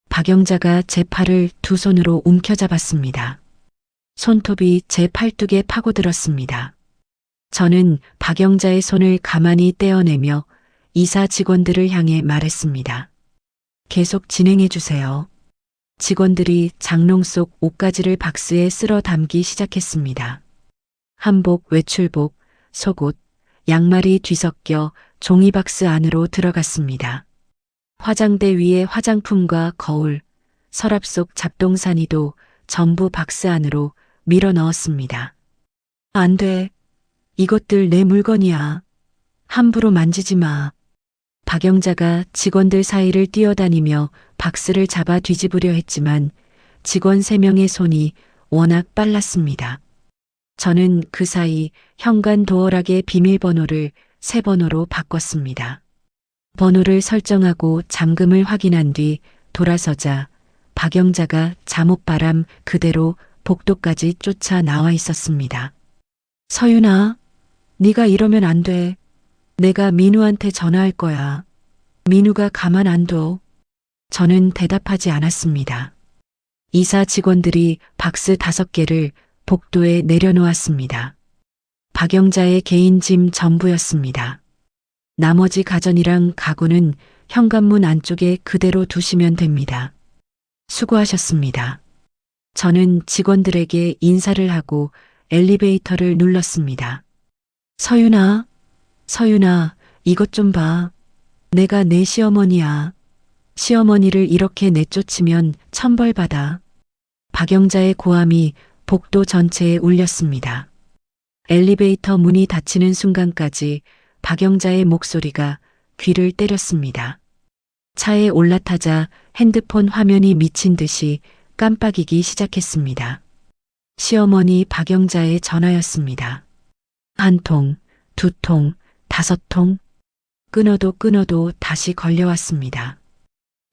박영자가 제 팔을 두 손으로 움켜잡았습니다. 손톱이 제 팔뚝에 파고들었습니다. 저는 박영자의 손을 가만히 떼어내며 이사 직원들을 향해 말했습니다. 계속 진행해 주세요. 직원들이 장롱 속 옷가지를 박스에 쓸어 담기 시작했습니다. 한복, 외출복, 속옷, 양말이 뒤섞여 종이박스 안으로 들어갔습니다. 화장대 위에 화장품과 거울, 서랍 속 잡동사니도 전부 박스 안으로 밀어 넣었습니다. 안 돼. 이것들 내 물건이야. 함부로 만지지 마. 박영자가 직원들 사이를 뛰어다니며 박스를 잡아 뒤집으려 했지만 직원 3명의 손이 워낙 빨랐습니다. 저는 그 사이 현관 도어락의 비밀번호를 3번호로 바꿨습니다. 번호를 설정하고 잠금을 확인한 뒤 돌아서자 박영자가 잠옷바람 그대로 복도까지 쫓아 나와 있었습니다. 서윤아, 네가 이러면 안 돼. 내가 민우한테 전화할 거야. 민우가 가만 안 둬. 저는 대답하지 않았습니다. 이사 직원들이 박스 5개를 복도에 내려놓았습니다. 박영자의 개인 짐 전부였습니다. 나머지 가전이랑 가구는 현관문 안쪽에 그대로 두시면 됩니다. 수고하셨습니다. 저는 직원들에게 인사를 하고 엘리베이터를 눌렀습니다. 서윤아, 이것 좀 봐. 내가 내 시어머니야. 시어머니를 이렇게 내쫓으면 천벌받아. 박영자의 고함이 복도 전체에 울렸습니다. 엘리베이터 문이 닫히는 순간까지 박영자의 목소리가 귀를 때렸습니다. 차에 올라타자 핸드폰 화면이 미친 듯이 깜빡이기 시작했습니다. 시어머니 박영자의 전화였습니다. 한 통, 두 통, 다섯 통. 끊어도 다시 걸려왔습니다.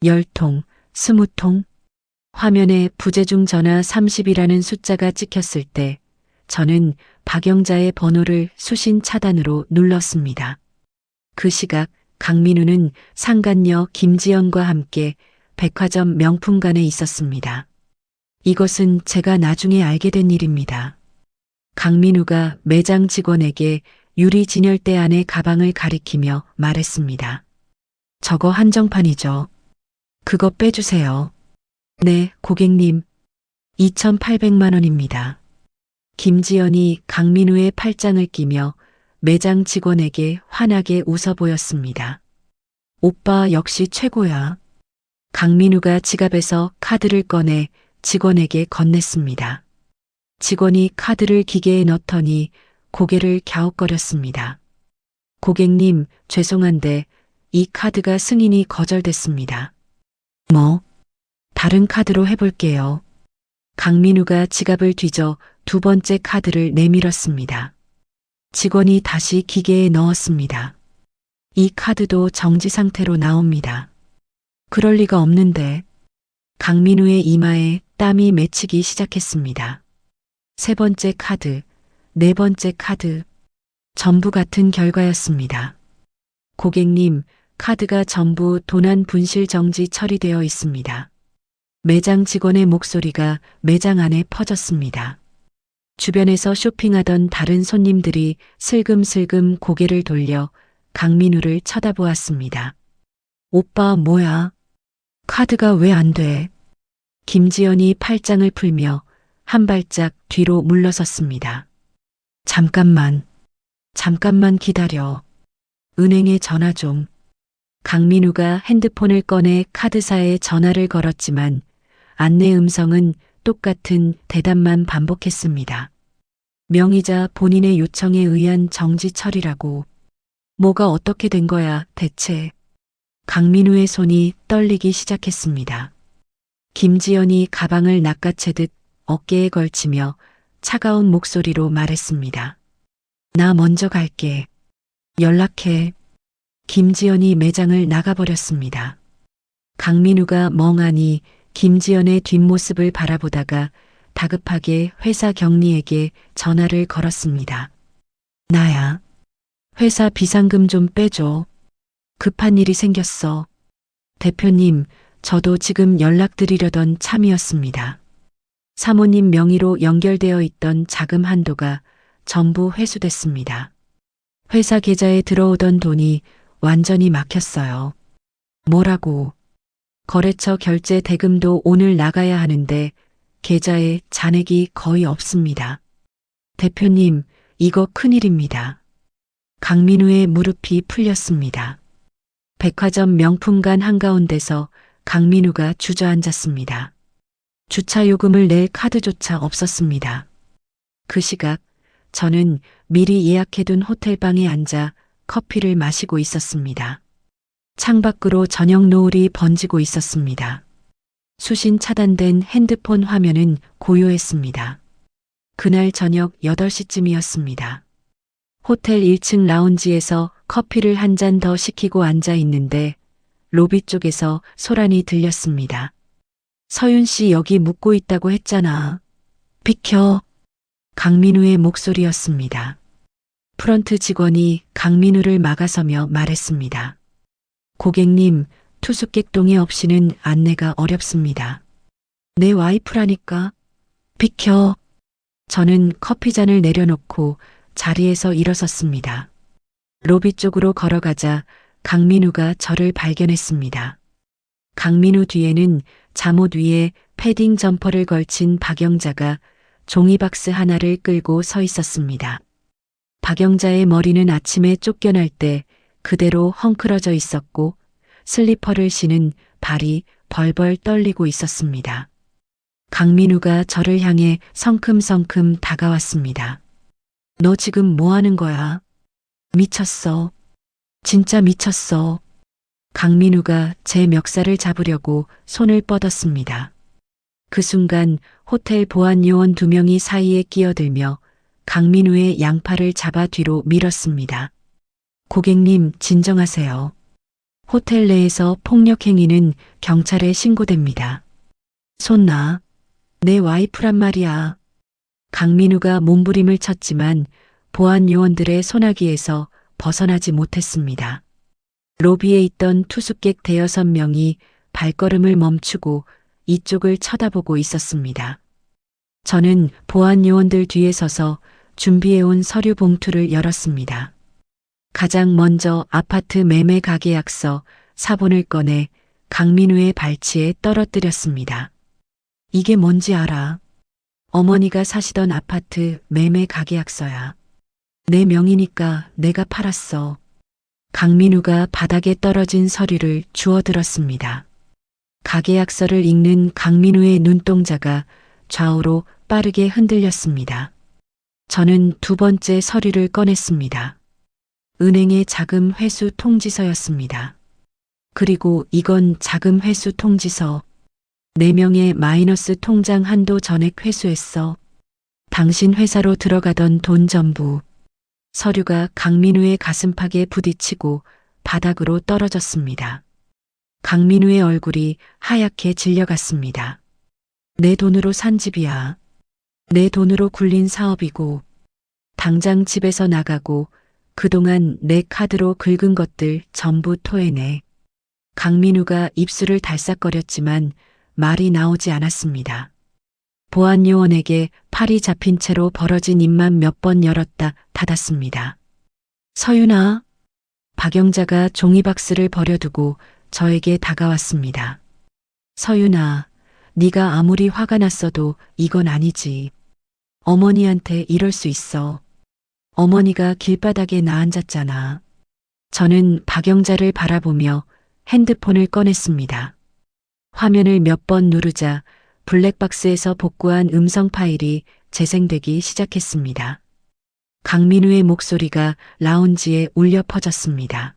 10통, 20통. 화면에 부재중 전화 30이라는 숫자가 찍혔을 때 저는 박영자의 번호를 수신 차단으로 눌렀습니다. 그 시각 강민우는 상간녀 김지연과 함께 백화점 명품관에 있었습니다. 이것은 제가 나중에 알게 된 일입니다. 강민우가 매장 직원에게 유리 진열대 안에 가방을 가리키며 말했습니다. 저거 한정판이죠. 그거 빼주세요. 네, 고객님. 2,800만 원입니다. 김지연이 강민우의 팔짱을 끼며 매장 직원에게 환하게 웃어 보였습니다. 오빠 역시 최고야. 강민우가 지갑에서 카드를 꺼내 직원에게 건넸습니다. 직원이 카드를 기계에 넣더니 고개를 갸웃거렸습니다. 고객님, 죄송한데 이 카드가 승인이 거절됐습니다. 뭐? 다른 카드로 해볼게요. 강민우가 지갑을 뒤져 두 번째 카드를 내밀었습니다. 직원이 다시 기계에 넣었습니다. 이 카드도 정지 상태로 나옵니다. 그럴 리가 없는데. 강민우의 이마에 땀이 맺히기 시작했습니다. 세 번째 카드, 네 번째 카드. 전부 같은 결과였습니다. 고객님, 카드가 전부 도난 분실 정지 처리되어 있습니다. 매장 직원의 목소리가 매장 안에 퍼졌습니다. 주변에서 쇼핑하던 다른 손님들이 슬금슬금 고개를 돌려 강민우를 쳐다보았습니다. 오빠 뭐야? 카드가 왜 안 돼? 김지연이 팔짱을 풀며 한 발짝 뒤로 물러섰습니다. 잠깐만 기다려. 은행에 전화 좀. 강민우가 핸드폰을 꺼내 카드사에 전화를 걸었지만 안내 음성은 똑같은 대답만 반복했습니다. 명의자 본인의 요청에 의한 정지 처리라고. 뭐가 어떻게 된 거야, 대체? 강민우의 손이 떨리기 시작했습니다. 김지연이 가방을 낚아채듯 어깨에 걸치며 차가운 목소리로 말했습니다. 나 먼저 갈게. 연락해. 김지연이 매장을 나가버렸습니다. 강민우가 멍하니 김지연의 뒷모습을 바라보다가 다급하게 회사 경리에게 전화를 걸었습니다. 나야. 회사 비상금 좀 빼줘. 급한 일이 생겼어. 대표님, 저도 지금 연락드리려던 참이었습니다. 사모님 명의로 연결되어 있던 자금 한도가 전부 회수됐습니다. 회사 계좌에 들어오던 돈이 완전히 막혔어요. 뭐라고? 거래처 결제 대금도 오늘 나가야 하는데 계좌에 잔액이 거의 없습니다. 대표님, 이거 큰일입니다. 강민우의 무릎이 풀렸습니다. 백화점 명품관 한가운데서 강민우가 주저앉았습니다. 주차 요금을 낼 카드조차 없었습니다. 그 시각 저는 미리 예약해둔 호텔방에 앉아 커피를 마시고 있었습니다. 창밖으로 저녁 노을이 번지고 있었습니다. 수신 차단된 핸드폰 화면은 고요했습니다. 그날 저녁 8시쯤이었습니다. 호텔 1층 라운지에서 커피를 한 잔 더 시키고 앉아 있는데 로비 쪽에서 소란이 들렸습니다. 서윤 씨 여기 묵고 있다고 했잖아. 비켜. 강민우의 목소리였습니다. 프런트 직원이 강민우를 막아서며 말했습니다. 고객님, 투숙객동에 없이는 안내가 어렵습니다. 내 와이프라니까. 비켜. 저는 커피잔을 내려놓고 자리에서 일어섰습니다. 로비 쪽으로 걸어가자 강민우가 저를 발견했습니다. 강민우 뒤에는 잠옷 위에 패딩 점퍼를 걸친 박영자가 종이박스 하나를 끌고 서 있었습니다. 박영자의 머리는 아침에 쫓겨날 때 그대로 헝클어져 있었고 슬리퍼를 신은 발이 벌벌 떨리고 있었습니다. 강민우가 저를 향해 성큼성큼 다가왔습니다. 너 지금 뭐 하는 거야? 미쳤어. 진짜 미쳤어. 강민우가 제 멱살을 잡으려고 손을 뻗었습니다. 그 순간 호텔 보안 요원 2명이 사이에 끼어들며 강민우의 양팔을 잡아 뒤로 밀었습니다. 고객님, 진정하세요. 호텔 내에서 폭력 행위는 경찰에 신고됩니다. 손 놔. 내 와이프란 말이야. 강민우가 몸부림을 쳤지만 보안 요원들의 소나기에서 벗어나지 못했습니다. 로비에 있던 투숙객 5-6명이 발걸음을 멈추고 이쪽을 쳐다보고 있었습니다. 저는 보안 요원들 뒤에 서서 준비해온 서류 봉투를 열었습니다. 가장 먼저 아파트 매매 가계약서 사본을 꺼내 강민우의 발치에 떨어뜨렸습니다. 이게 뭔지 알아? 어머니가 사시던 아파트 매매 가계약서야. 내 명의니까 내가 팔았어. 강민우가 바닥에 떨어진 서류를 주워들었습니다. 가계약서를 읽는 강민우의 눈동자가 좌우로 빠르게 흔들렸습니다. 저는 2번째 서류를 꺼냈습니다. 은행의 자금 회수 통지서였습니다. 그리고 이건 자금 회수 통지서. 4명의 마이너스 통장 한도 전액 회수했어. 당신 회사로 들어가던 돈 전부. 서류가 강민우의 가슴팍에 부딪히고 바닥으로 떨어졌습니다. 강민우의 얼굴이 하얗게 질려갔습니다. 내 돈으로 산 집이야. 내 돈으로 굴린 사업이고, 당장 집에서 나가고 그동안 내 카드로 긁은 것들 전부 토해내. 강민우가 입술을 달싹거렸지만 말이 나오지 않았습니다. 보안 요원에게 팔이 잡힌 채로 벌어진 입만 몇 번 열었다 닫았습니다. 서윤아. 박영자가 종이박스를 버려두고 저에게 다가왔습니다. 서윤아, 네가 아무리 화가 났어도 이건 아니지. 어머니한테 이럴 수 있어. 어머니가 길바닥에 나앉았잖아. 저는 박영자를 바라보며 핸드폰을 꺼냈습니다. 화면을 몇 번 누르자 블랙박스에서 복구한 음성 파일이 재생되기 시작했습니다. 강민우의 목소리가 라운지에 울려 퍼졌습니다.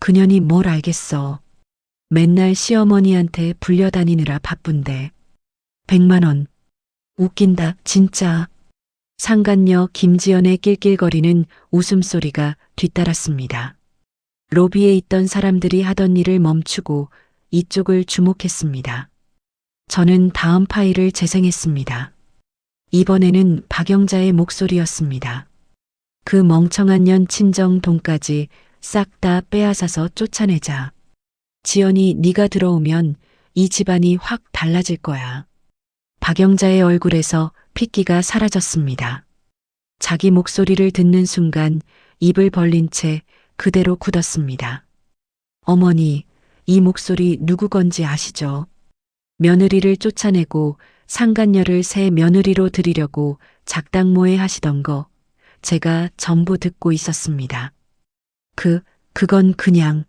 그년이 뭘 알겠어. 맨날 시어머니한테 불려다니느라 바쁜데. 100만 원. 웃긴다, 진짜. 상간녀 김지연의 낄낄거리는 웃음소리가 뒤따랐습니다. 로비에 있던 사람들이 하던 일을 멈추고 이쪽을 주목했습니다. 저는 다음 파일을 재생했습니다. 이번에는 박영자의 목소리였습니다. 그 멍청한 년 친정 돈까지 싹 다 빼앗아서 쫓아내자. 지연이 네가 들어오면 이 집안이 확 달라질 거야. 박영자의 얼굴에서 핏기가 사라졌습니다. 자기 목소리를 듣는 순간 입을 벌린 채 그대로 굳었습니다. 어머니, 이 목소리 누구 건지 아시죠? 며느리를 쫓아내고 상간녀를 새 며느리로 들이려고 작당모에 하시던 거 제가 전부 듣고 있었습니다. 그건 그냥.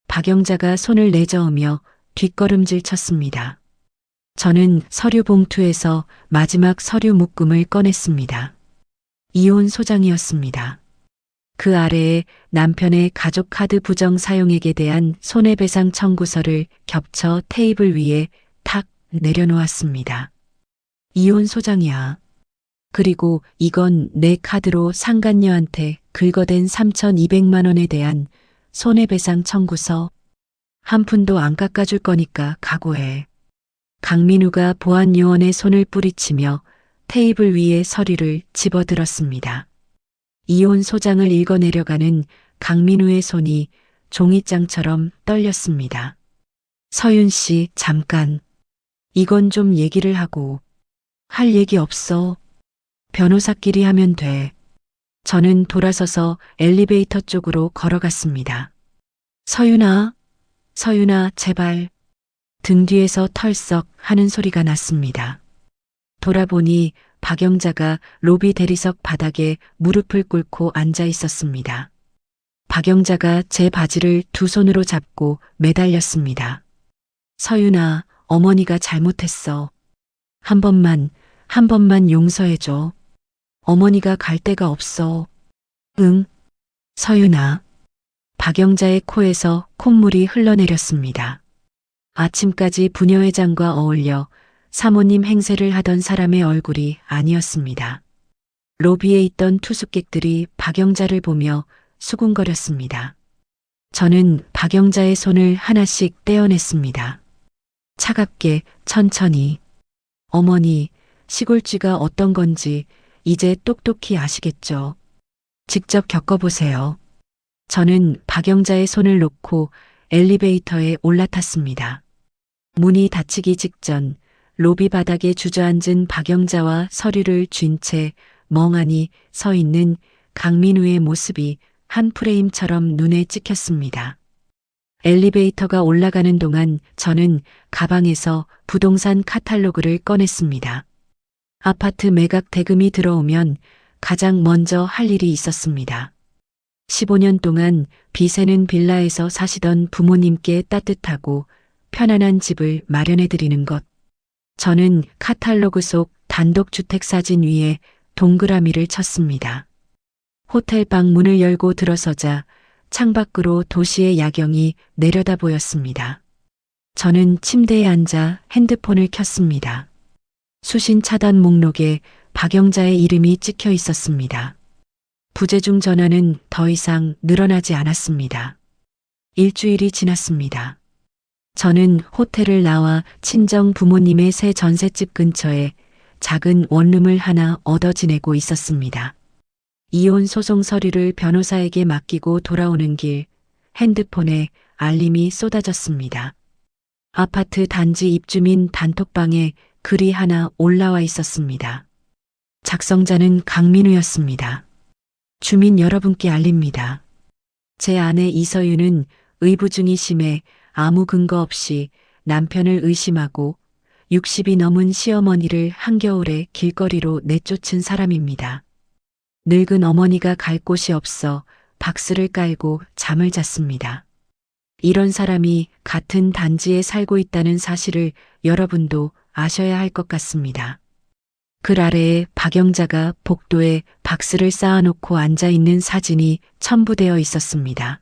박영자가 손을 내저으며 뒷걸음질 쳤습니다. 저는 서류 봉투에서 마지막 서류 묶음을 꺼냈습니다. 이혼 소장이었습니다. 그 아래에 남편의 가족카드 부정 사용액에 대한 손해배상 청구서를 겹쳐 테이블 위에 탁 내려놓았습니다. 이혼 소장이야. 그리고 이건 내 카드로 상간녀한테 긁어댄 3,200만 원에 대한 손해배상 청구서. 한 푼도 안 깎아줄 거니까 각오해. 강민우가 보안 요원의 손을 뿌리치며 테이블 위에 서류를 집어들었습니다. 이혼 소장을 읽어내려가는 강민우의 손이 종이장처럼 떨렸습니다. 서윤 씨, 잠깐. 이건 좀 얘기를 하고. 할 얘기 없어. 변호사끼리 하면 돼. 저는 돌아서서 엘리베이터 쪽으로 걸어갔습니다. 서윤아, 제발. 등 뒤에서 털썩 하는 소리가 났습니다. 돌아보니 박영자가 로비 대리석 바닥에 무릎을 꿇고 앉아 있었습니다. 박영자가 제 바지를 2손으로 잡고 매달렸습니다. 서윤아, 어머니가 잘못했어. 한 번만 용서해줘. 어머니가 갈 데가 없어. 응, 서윤아. 박영자의 코에서 콧물이 흘러내렸습니다. 아침까지 부녀회장과 어울려 사모님 행세를 하던 사람의 얼굴이 아니었습니다. 로비에 있던 투숙객들이 박영자를 보며 수군거렸습니다. 저는 박영자의 손을 하나씩 떼어냈습니다. 차갑게 천천히. 어머니, 시골쥐가 어떤 건지 이제 똑똑히 아시겠죠? 직접 겪어보세요. 저는 박영자의 손을 놓고 엘리베이터에 올라탔습니다. 문이 닫히기 직전 로비 바닥에 주저앉은 박영자와 서류를 쥔 채 멍하니 서 있는 강민우의 모습이 한 프레임처럼 눈에 찍혔습니다. 엘리베이터가 올라가는 동안 저는 가방에서 부동산 카탈로그를 꺼냈습니다. 아파트 매각 대금이 들어오면 가장 먼저 할 일이 있었습니다. 15년 동안 비세는 빌라에서 사시던 부모님께 따뜻하고 편안한 집을 마련해 드리는 것. 저는 카탈로그 속 단독주택 사진 위에 동그라미를 쳤습니다. 호텔 방 문을 열고 들어서자 창밖으로 도시의 야경이 내려다 보였습니다. 저는 침대에 앉아 핸드폰을 켰습니다. 수신 차단 목록에 박영자의 이름이 찍혀 있었습니다. 부재중 전화는 더 이상 늘어나지 않았습니다. 일주일이 지났습니다. 저는 호텔을 나와 친정 부모님의 새 전셋집 근처에 작은 원룸을 하나 얻어 지내고 있었습니다. 이혼 소송 서류를 변호사에게 맡기고 돌아오는 길 핸드폰에 알림이 쏟아졌습니다. 아파트 단지 입주민 단톡방에 글이 하나 올라와 있었습니다. 작성자는 강민우였습니다. 주민 여러분께 알립니다. 제 아내 이서윤은 의부증이 심해 아무 근거 없이 남편을 의심하고 60이 넘은 시어머니를 한겨울에 길거리로 내쫓은 사람입니다. 늙은 어머니가 갈 곳이 없어 박스를 깔고 잠을 잤습니다. 이런 사람이 같은 단지에 살고 있다는 사실을 여러분도 아셔야 할 것 같습니다. 글 아래에 박영자가 복도에 박스를 쌓아놓고 앉아있는 사진이 첨부되어 있었습니다.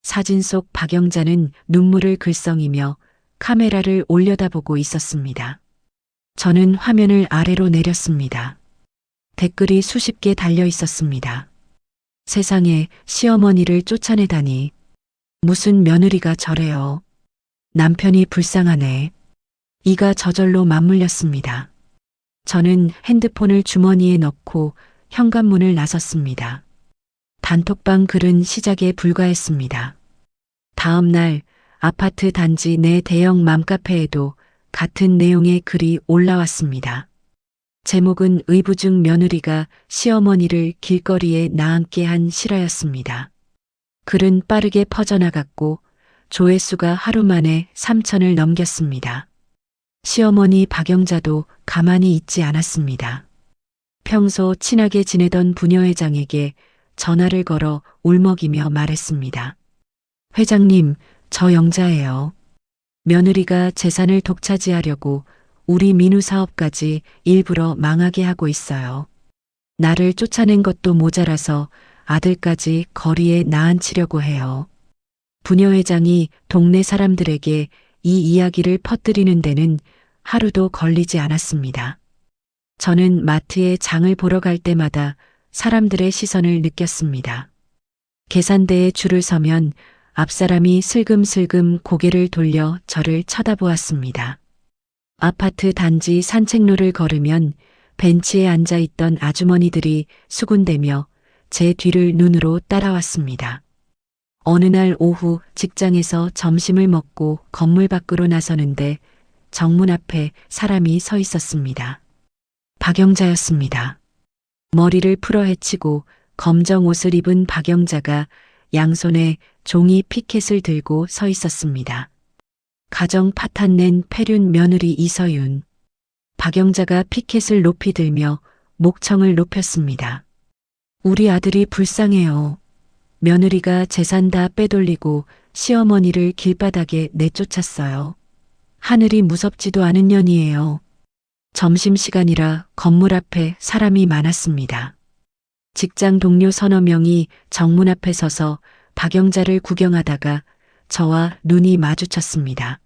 사진 속 박영자는 눈물을 글썽이며 카메라를 올려다보고 있었습니다. 저는 화면을 아래로 내렸습니다. 댓글이 수십 개 달려 있었습니다. 세상에 시어머니를 쫓아내다니. 무슨 며느리가 저래요. 남편이 불쌍하네. 이가 저절로 맞물렸습니다. 저는 핸드폰을 주머니에 넣고 현관문을 나섰습니다. 단톡방 글은 시작에 불과했습니다. 다음 날 아파트 단지 내 대형 맘카페에도 같은 내용의 글이 올라왔습니다. 제목은 의부증 며느리가 시어머니를 길거리에 나앉게 한 실화였습니다. 글은 빠르게 퍼져나갔고 조회수가 하루 만에 3,000을 넘겼습니다. 시어머니 박영자도 가만히 있지 않았습니다. 평소 친하게 지내던 부녀회장에게 전화를 걸어 울먹이며 말했습니다. 회장님, 저 영자예요. 며느리가 재산을 독차지하려고 우리 민우 사업까지 일부러 망하게 하고 있어요. 나를 쫓아낸 것도 모자라서 아들까지 거리에 나앉히려고 해요. 부녀회장이 동네 사람들에게 이 이야기를 퍼뜨리는 데는 하루도 걸리지 않았습니다. 저는 마트에 장을 보러 갈 때마다 사람들의 시선을 느꼈습니다. 계산대에 줄을 서면 앞사람이 슬금슬금 고개를 돌려 저를 쳐다보았습니다. 아파트 단지 산책로를 걸으면 벤치에 앉아있던 아주머니들이 수군대며 제 뒤를 눈으로 따라왔습니다. 어느 날 오후 직장에서 점심을 먹고 건물 밖으로 나서는데 정문 앞에 사람이 서 있었습니다. 박영자였습니다. 머리를 풀어 헤치고 검정 옷을 입은 박영자가 양손에 종이 피켓을 들고 서 있었습니다. 가정 파탄 낸 폐륜 며느리 이서윤. 박영자가 피켓을 높이 들며 목청을 높였습니다. 우리 아들이 불쌍해요. 며느리가 재산 다 빼돌리고 시어머니를 길바닥에 내쫓았어요. 하늘이 무섭지도 않은 년이에요. 점심시간이라 건물 앞에 사람이 많았습니다. 직장 동료 서너 명이 정문 앞에 서서 박영자를 구경하다가 저와 눈이 마주쳤습니다.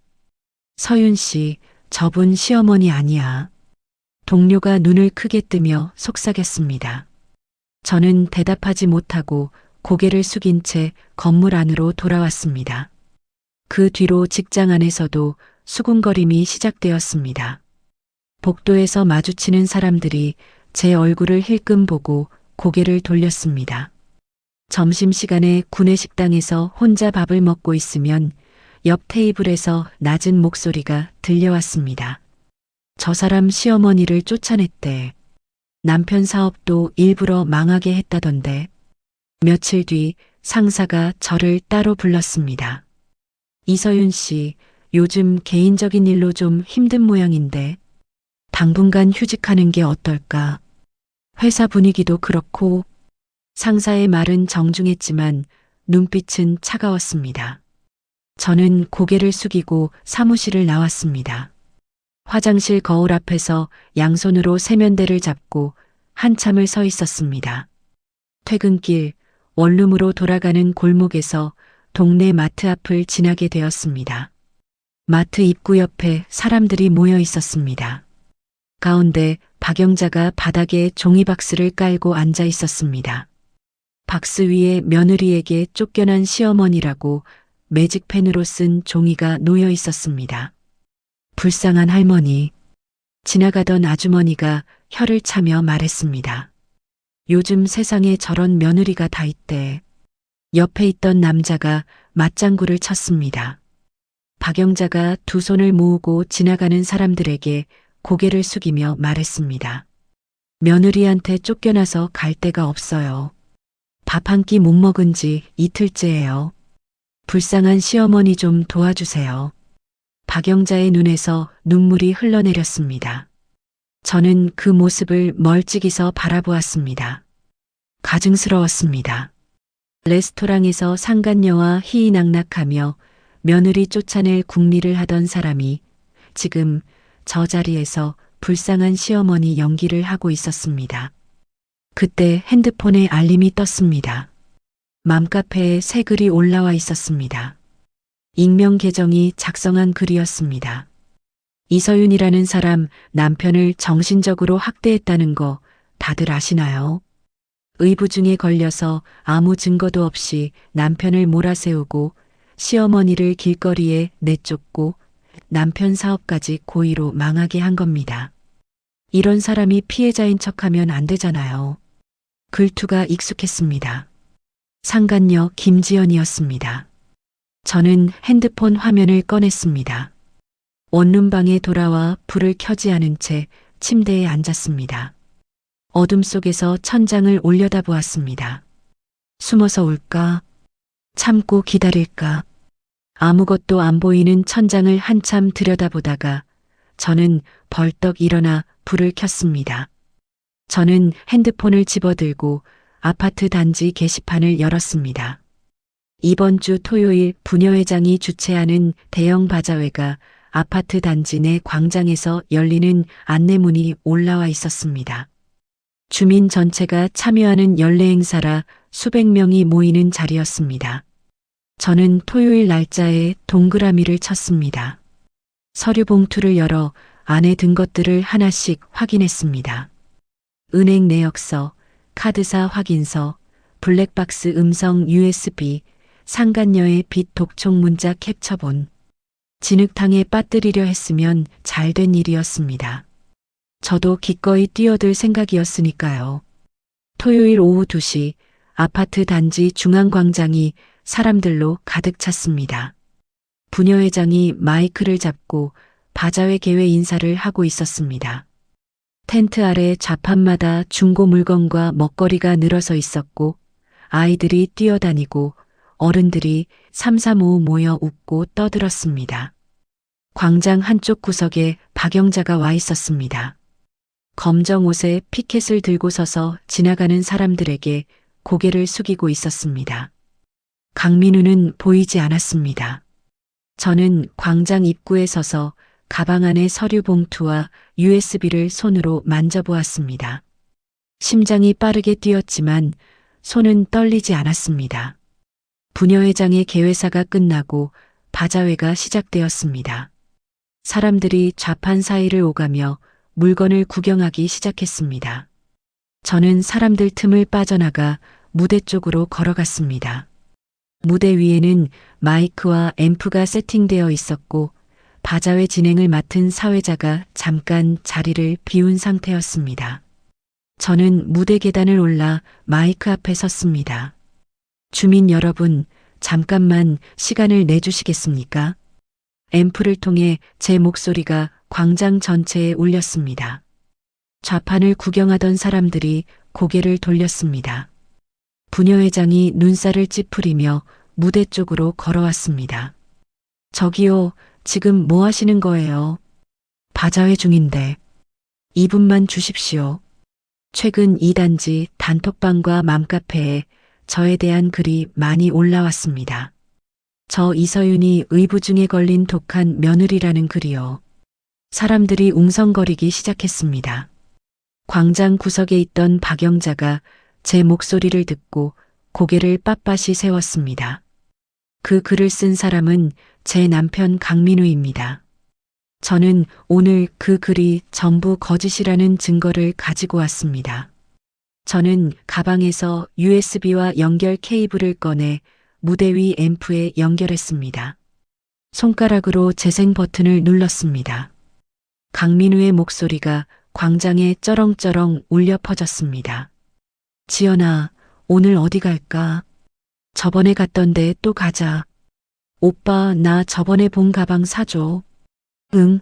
서윤 씨, 저분 시어머니 아니야. 동료가 눈을 크게 뜨며 속삭였습니다. 저는 대답하지 못하고 고개를 숙인 채 건물 안으로 돌아왔습니다. 그 뒤로 직장 안에서도 수군거림이 시작되었습니다. 복도에서 마주치는 사람들이 제 얼굴을 힐끔 보고 고개를 돌렸습니다. 점심시간에 구내식당에서 혼자 밥을 먹고 있으면 옆 테이블에서 낮은 목소리가 들려왔습니다. 저 사람 시어머니를 쫓아냈대. 남편 사업도 일부러 망하게 했다던데. 며칠 뒤 상사가 저를 따로 불렀습니다. 이서윤 씨, 요즘 개인적인 일로 좀 힘든 모양인데 당분간 휴직하는 게 어떨까? 회사 분위기도 그렇고. 상사의 말은 정중했지만 눈빛은 차가웠습니다. 저는 고개를 숙이고 사무실을 나왔습니다. 화장실 거울 앞에서 양손으로 세면대를 잡고 한참을 서 있었습니다. 퇴근길 원룸으로 돌아가는 골목에서 동네 마트 앞을 지나게 되었습니다. 마트 입구 옆에 사람들이 모여 있었습니다. 가운데 박영자가 바닥에 종이박스를 깔고 앉아 있었습니다. 박스 위에 며느리에게 쫓겨난 시어머니라고 매직펜으로 쓴 종이가 놓여 있었습니다. 불쌍한 할머니. 지나가던 아주머니가 혀를 차며 말했습니다. 요즘 세상에 저런 며느리가 다 있대. 옆에 있던 남자가 맞장구를 쳤습니다. 박영자가 두 손을 모으고 지나가는 사람들에게 고개를 숙이며 말했습니다. 며느리한테 쫓겨나서 갈 데가 없어요. 밥 한 끼 못 먹은 지 이틀째예요. 불쌍한 시어머니 좀 도와주세요. 박영자의 눈에서 눈물이 흘러내렸습니다. 저는 그 모습을 멀찍이서 바라보았습니다. 가증스러웠습니다. 레스토랑에서 상간녀와 희희낙낙하며 며느리 쫓아낼 궁리를 하던 사람이 지금 저 자리에서 불쌍한 시어머니 연기를 하고 있었습니다. 그때 핸드폰에 알림이 떴습니다. 맘카페에 새 글이 올라와 있었습니다. 익명 계정이 작성한 글이었습니다. 이서윤이라는 사람 남편을 정신적으로 학대했다는 거 다들 아시나요? 의부증에 걸려서 아무 증거도 없이 남편을 몰아세우고 시어머니를 길거리에 내쫓고 남편 사업까지 고의로 망하게 한 겁니다. 이런 사람이 피해자인 척하면 안 되잖아요. 글투가 익숙했습니다. 상간녀 김지연이었습니다. 저는 핸드폰 화면을 꺼냈습니다. 원룸방에 돌아와 불을 켜지 않은 채 침대에 앉았습니다. 어둠 속에서 천장을 올려다보았습니다. 숨어서 울까? 참고 기다릴까? 아무것도 안 보이는 천장을 한참 들여다보다가 저는 벌떡 일어나 불을 켰습니다. 저는 핸드폰을 집어들고 아파트 단지 게시판을 열었습니다. 이번 주 토요일 부녀회장이 주최하는 대형 바자회가 아파트 단지 내 광장에서 열리는 안내문이 올라와 있었습니다. 주민 전체가 참여하는 연례 행사라 수백 명이 모이는 자리였습니다. 저는 토요일 날짜에 동그라미를 쳤습니다. 서류 봉투를 열어 안에 든 것들을 하나씩 확인했습니다. 은행 내역서, 카드사 확인서, 블랙박스 음성 USB, 상간녀의 빚 독촉 문자 캡처본. 진흙탕에 빠뜨리려 했으면 잘된 일이었습니다. 저도 기꺼이 뛰어들 생각이었으니까요. 토요일 오후 2시 아파트 단지 중앙광장이 사람들로 가득 찼습니다. 부녀회장이 마이크를 잡고 바자회 개회 인사를 하고 있었습니다. 텐트 아래 좌판마다 중고 물건과 먹거리가 늘어서 있었고 아이들이 뛰어다니고 어른들이 삼삼오오 모여 웃고 떠들었습니다. 광장 한쪽 구석에 박영자가 와 있었습니다. 검정 옷에 피켓을 들고 서서 지나가는 사람들에게 고개를 숙이고 있었습니다. 강민우는 보이지 않았습니다. 저는 광장 입구에 서서 가방 안의 서류 봉투와 USB를 손으로 만져보았습니다. 심장이 빠르게 뛰었지만 손은 떨리지 않았습니다. 부녀회장의 개회사가 끝나고 바자회가 시작되었습니다. 사람들이 좌판 사이를 오가며 물건을 구경하기 시작했습니다. 저는 사람들 틈을 빠져나가 무대 쪽으로 걸어갔습니다. 무대 위에는 마이크와 앰프가 세팅되어 있었고 바자회 진행을 맡은 사회자가 잠깐 자리를 비운 상태였습니다. 저는 무대 계단을 올라 마이크 앞에 섰습니다. 주민 여러분, 잠깐만 시간을 내주시겠습니까? 앰프를 통해 제 목소리가 광장 전체에 울렸습니다. 좌판을 구경하던 사람들이 고개를 돌렸습니다. 부녀회장이 눈살을 찌푸리며 무대 쪽으로 걸어왔습니다. 저기요, 지금 뭐 하시는 거예요? 바자회 중인데. 2분만 주십시오. 최근 이 단지 단톡방과 맘카페에 저에 대한 글이 많이 올라왔습니다. 저 이서윤이 의부증에 걸린 독한 며느리라는 글이요. 사람들이 웅성거리기 시작했습니다. 광장 구석에 있던 박영자가 제 목소리를 듣고 고개를 빳빳이 세웠습니다. 그 글을 쓴 사람은 제 남편 강민우입니다. 저는 오늘 그 글이 전부 거짓이라는 증거를 가지고 왔습니다. 저는 가방에서 USB와 연결 케이블을 꺼내 무대 위 앰프에 연결했습니다. 손가락으로 재생 버튼을 눌렀습니다. 강민우의 목소리가 광장에 쩌렁쩌렁 울려 퍼졌습니다. 지연아, 오늘 어디 갈까? 저번에 갔던데 또 가자. 오빠, 나 저번에 본 가방 사줘. 응.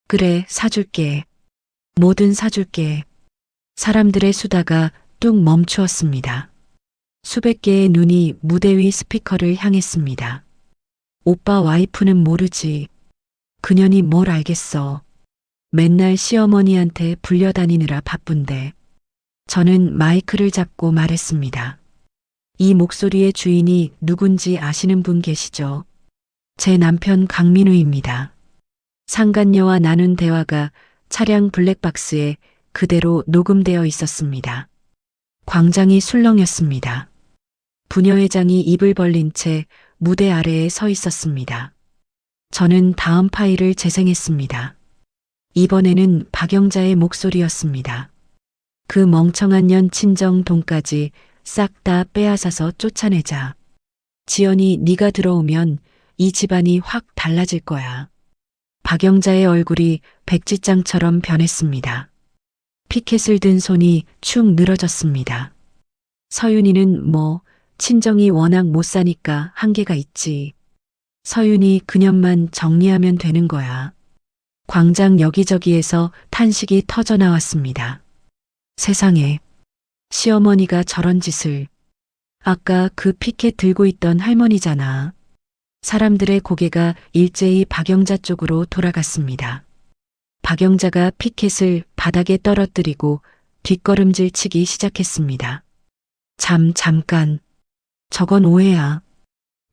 그래, 사줄게. 뭐든 사줄게. 사람들의 수다가 뚝 멈추었습니다. 수백 개의 눈이 무대 위 스피커를 향했습니다. 오빠 와이프는 모르지. 그년이 뭘 알겠어. 맨날 시어머니한테 불려다니느라 바쁜데. 저는 마이크를 잡고 말했습니다. 이 목소리의 주인이 누군지 아시는 분 계시죠? 제 남편 강민우입니다. 상간녀와 나눈 대화가 차량 블랙박스에 그대로 녹음되어 있었습니다. 광장이 술렁였습니다. 부녀회장이 입을 벌린 채 무대 아래에 서 있었습니다. 저는 다음 파일을 재생했습니다. 이번에는 박영자의 목소리였습니다. 그 멍청한 년 친정 돈까지 싹 다 빼앗아서 쫓아내자. 지연이 네가 들어오면 이 집안이 확 달라질 거야. 박영자의 얼굴이 백지장처럼 변했습니다. 피켓을 든 손이 축 늘어졌습니다. 서윤이는 뭐 친정이 워낙 못 사니까 한계가 있지. 서윤이 그년만 정리하면 되는 거야. 광장 여기저기에서 탄식이 터져 나왔습니다. 세상에, 시어머니가 저런 짓을. 아까 그 피켓 들고 있던 할머니잖아. 사람들의 고개가 일제히 박영자 쪽으로 돌아갔습니다. 박영자가 피켓을 바닥에 떨어뜨리고 뒷걸음질 치기 시작했습니다. 잠깐. 저건 오해야.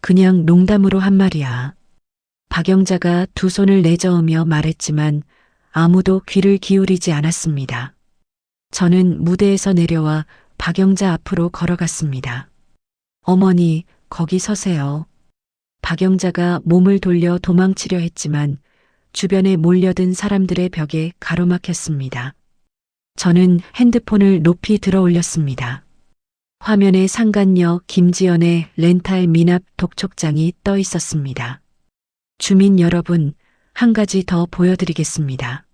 그냥 농담으로 한 말이야. 박영자가 두 손을 내저으며 말했지만 아무도 귀를 기울이지 않았습니다. 저는 무대에서 내려와 박영자 앞으로 걸어갔습니다. 어머니, 거기 서세요. 박영자가 몸을 돌려 도망치려 했지만 주변에 몰려든 사람들의 벽에 가로막혔습니다. 저는 핸드폰을 높이 들어 올렸습니다. 화면에 상간녀 김지연의 렌탈 미납 독촉장이 떠 있었습니다. 주민 여러분, 한 가지 더 보여드리겠습니다.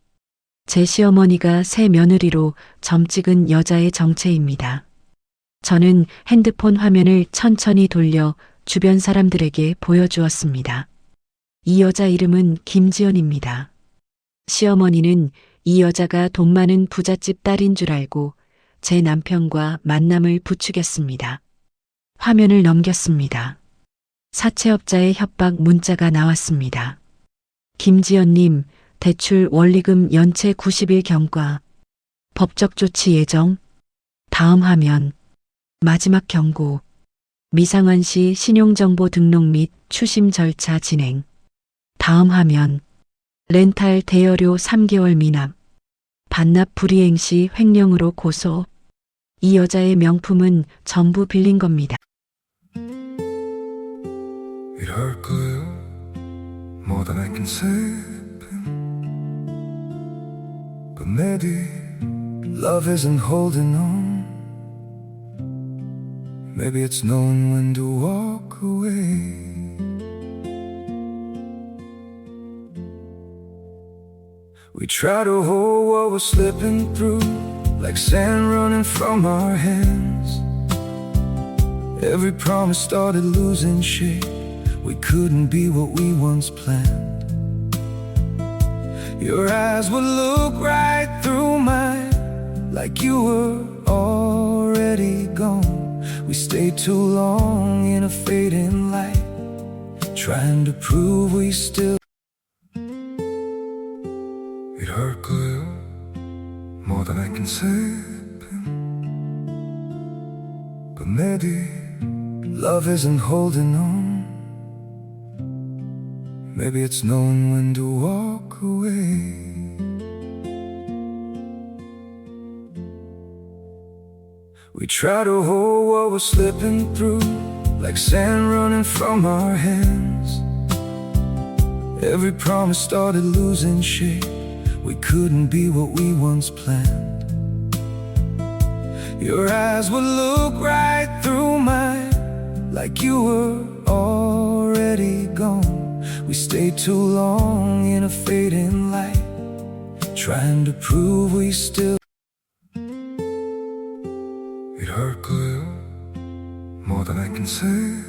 제 시어머니가 새 며느리로 점 찍은 여자의 정체입니다. 저는 핸드폰 화면을 천천히 돌려 주변 사람들에게 보여주었습니다. 이 여자 이름은 김지연입니다. 시어머니는 이 여자가 돈 많은 부잣집 딸인 줄 알고 제 남편과 만남을 부추겼습니다. 화면을 넘겼습니다. 사채업자의 협박 문자가 나왔습니다. 김지연님, 대출 원리금 연체 90일 경과. 법적 조치 예정. 다음 화면. 마지막 경고. 미상환 씨 신용정보 등록 및 추심 절차 진행. 다음 화면. 렌탈 대여료 3개월 미납. 반납 불이행 시 횡령으로 고소. 이 여자의 명품은 전부 빌린 겁니다. It hurt good, more than I can say. But maybe love isn't holding on. Maybe it's knowing when to walk away. We try to hold what we're slipping through, like sand running from our hands. Every promise started losing shape. We couldn't be what we once planned. Your eyes would look right through mine, like you were already gone. We stayed too long in a fading light, trying to prove we still. It hurt good, more than I can say. But maybe love isn't holding on. Maybe it's knowing when to walk away. We try to hold what we're slipping through, like sand running from our hands. Every promise started losing shape. We couldn't be what we once planned. Your eyes would look right through mine, like you were already gone. We stayed too long in a fading light, trying to prove we still. It hurt good, more than I can say.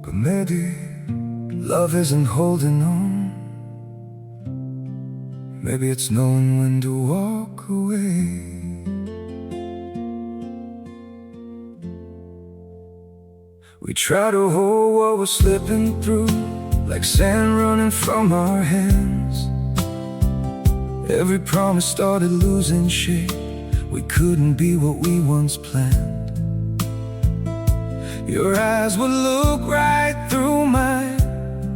But maybe love isn't holding on. Maybe it's knowing when to walk away. We try to hold what we're slipping through, like sand running from our hands. Every promise started losing shape. We couldn't be what we once planned. Your eyes would look right through mine,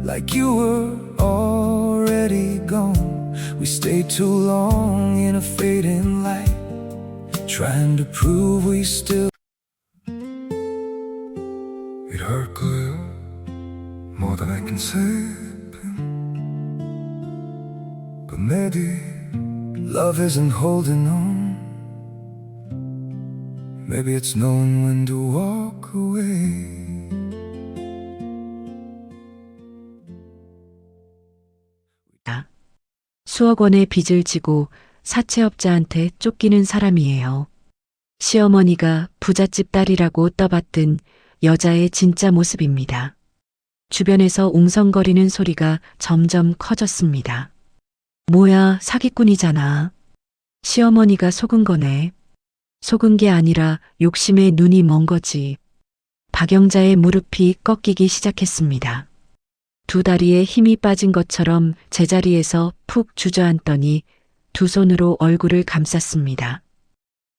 like you were already gone. We stayed too long in a fading light, trying to prove we still. It hurt good, more than I can say. But maybe love isn't holding on. Maybe it's knowing when to walk away. 수억 원의 빚을 지고 사채업자한테 쫓기는 사람이에요. 시어머니가 부잣집 딸이라고 떠받든 여자의 진짜 모습입니다. 주변에서 웅성거리는 소리가 점점 커졌습니다. 뭐야, 사기꾼이잖아. 시어머니가 속은 거네. 속은 게 아니라 욕심에 눈이 먼 거지. 박영자의 무릎이 꺾이기 시작했습니다. 두 다리에 힘이 빠진 것처럼 제자리에서 푹 주저앉더니 두 손으로 얼굴을 감쌌습니다.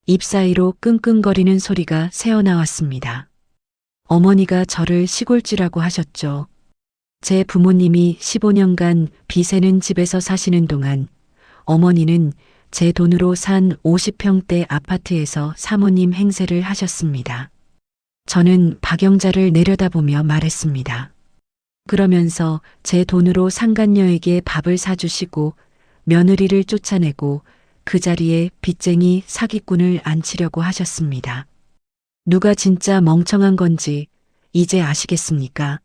입 사이로 끙끙거리는 소리가 새어나왔습니다. 어머니가 저를 시골쥐라고 하셨죠. 제 부모님이 15년간 비세는 집에서 사시는 동안 어머니는 제 돈으로 산 50평대 아파트에서 사모님 행세를 하셨습니다. 저는 박영자를 내려다보며 말했습니다. 그러면서 제 돈으로 상간녀에게 밥을 사주시고 며느리를 쫓아내고 그 자리에 빚쟁이 사기꾼을 앉히려고 하셨습니다. 누가 진짜 멍청한 건지 이제 아시겠습니까?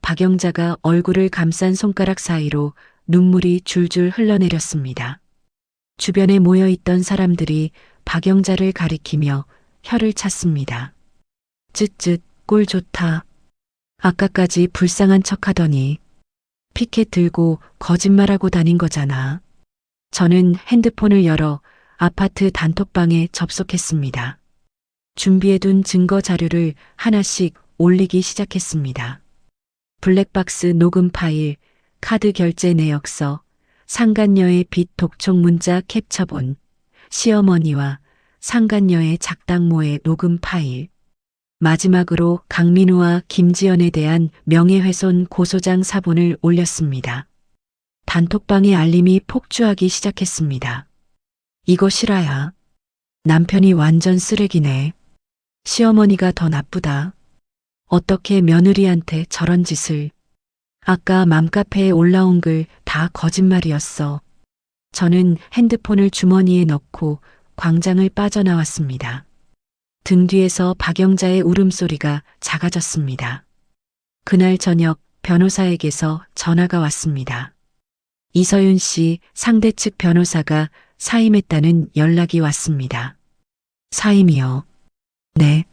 박영자가 얼굴을 감싼 손가락 사이로 눈물이 줄줄 흘러내렸습니다. 주변에 모여있던 사람들이 박영자를 가리키며 혀를 찼습니다. 쯧쯧, 꼴 좋다. 아까까지 불쌍한 척하더니 피켓 들고 거짓말하고 다닌 거잖아. 저는 핸드폰을 열어 아파트 단톡방에 접속했습니다. 준비해둔 증거 자료를 하나씩 올리기 시작했습니다. 블랙박스 녹음 파일, 카드 결제 내역서, 상간녀의 빚 독촉 문자 캡처본, 시어머니와 상간녀의 작당모의 녹음 파일. 마지막으로 강민우와 김지연에 대한 명예훼손 고소장 사본을 올렸습니다. 단톡방에 알림이 폭주하기 시작했습니다. 이거 실화야. 남편이 완전 쓰레기네. 시어머니가 더 나쁘다. 어떻게 며느리한테 저런 짓을. 아까 맘카페에 올라온 글 다 거짓말이었어. 저는 핸드폰을 주머니에 넣고 광장을 빠져나왔습니다. 등 뒤에서 박영자의 울음소리가 작아졌습니다. 그날 저녁 변호사에게서 전화가 왔습니다. 이서윤 씨 상대 측 변호사가 사임했다는 연락이 왔습니다. 사임이요? 네.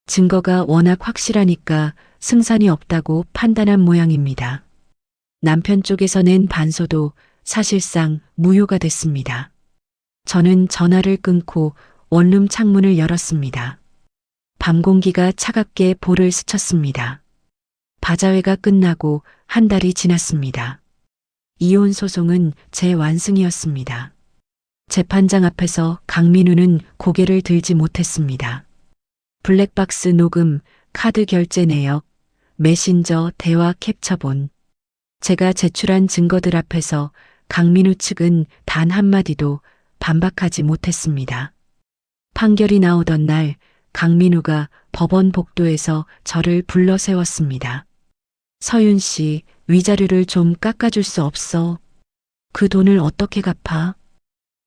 증거가 워낙 확실하니까 승산이 없다고 판단한 모양입니다. 남편 쪽에서 낸 반소도 사실상 무효가 됐습니다. 저는 전화를 끊고 원룸 창문을 열었습니다. 밤 공기가 차갑게 볼을 스쳤습니다. 바자회가 끝나고 한 달이 지났습니다. 이혼 소송은 제 완승이었습니다. 재판장 앞에서 강민우는 고개를 들지 못했습니다. 블랙박스 녹음, 카드 결제 내역, 메신저 대화 캡처본. 제가 제출한 증거들 앞에서 강민우 측은 단 한마디도 반박하지 못했습니다. 판결이 나오던 날 강민우가 법원 복도에서 저를 불러 세웠습니다. 서윤 씨, 위자료를 좀 깎아줄 수 없어? 그 돈을 어떻게 갚아?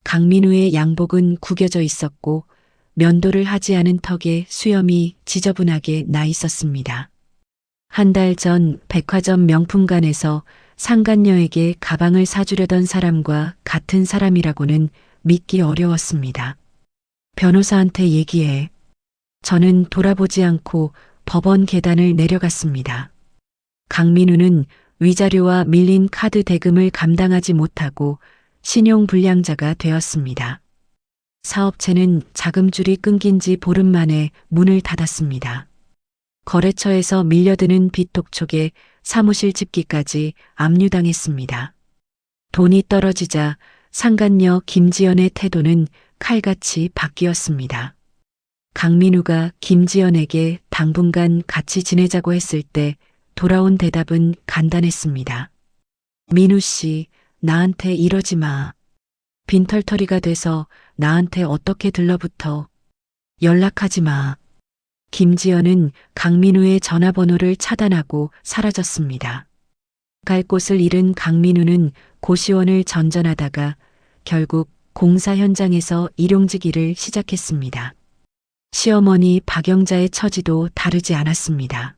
강민우의 양복은 구겨져 있었고 면도를 하지 않은 턱에 수염이 지저분하게 나 있었습니다. 한 달 전 백화점 명품관에서 상간녀에게 가방을 사주려던 사람과 같은 사람이라고는 믿기 어려웠습니다. 변호사한테 얘기해. 저는 돌아보지 않고 법원 계단을 내려갔습니다. 강민우는 위자료와 밀린 카드 대금을 감당하지 못하고 신용불량자가 되었습니다. 사업체는 자금줄이 끊긴 지 보름 만에 문을 닫았습니다. 거래처에서 밀려드는 빚 독촉에 사무실 집기까지 압류당했습니다. 돈이 떨어지자 상간녀 김지연의 태도는 칼같이 바뀌었습니다. 강민우가 김지연에게 당분간 같이 지내자고 했을 때 돌아온 대답은 간단했습니다. 민우 씨, 나한테 이러지 마. 빈털터리가 돼서 나한테 어떻게 들러붙어. 연락하지 마. 김지연은 강민우의 전화번호를 차단하고 사라졌습니다. 갈 곳을 잃은 강민우는 고시원을 전전하다가 결국 공사 현장에서 일용직 일을 시작했습니다. 시어머니 박영자의 처지도 다르지 않았습니다.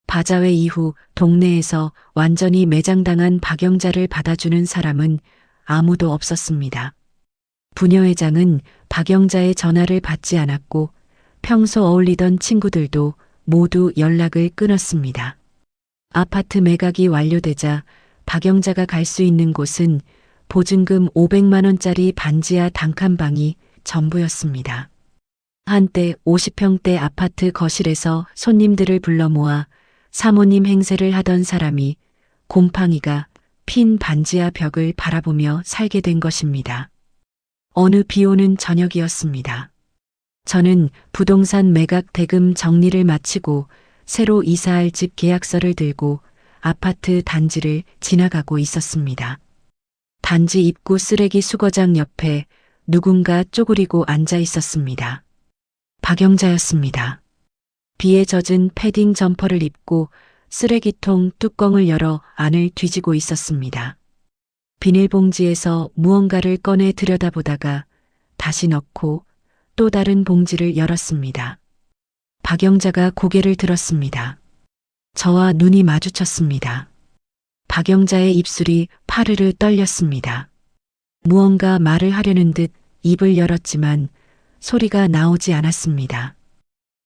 바자회 이후 동네에서 완전히 매장당한 박영자를 받아주는 사람은 아무도 없었습니다. 부녀회장은 박영자의 전화를 받지 않았고 평소 어울리던 친구들도 모두 연락을 끊었습니다. 아파트 매각이 완료되자 박영자가 갈 수 있는 곳은 보증금 500만 원짜리 반지하 단칸방이 전부였습니다. 한때 50평대 아파트 거실에서 손님들을 불러 모아 사모님 행세를 하던 사람이 곰팡이가 핀 반지하 벽을 바라보며 살게 된 것입니다. 어느 비 오는 저녁이었습니다. 저는 부동산 매각 대금 정리를 마치고 새로 이사할 집 계약서를 들고 아파트 단지를 지나가고 있었습니다. 단지 입구 쓰레기 수거장 옆에 누군가 쪼그리고 앉아 있었습니다. 박영자였습니다. 비에 젖은 패딩 점퍼를 입고 쓰레기통 뚜껑을 열어 안을 뒤지고 있었습니다. 비닐봉지에서 무언가를 꺼내 들여다보다가 다시 넣고 또 다른 봉지를 열었습니다. 박영자가 고개를 들었습니다. 저와 눈이 마주쳤습니다. 박영자의 입술이 파르르 떨렸습니다. 무언가 말을 하려는 듯 입을 열었지만 소리가 나오지 않았습니다.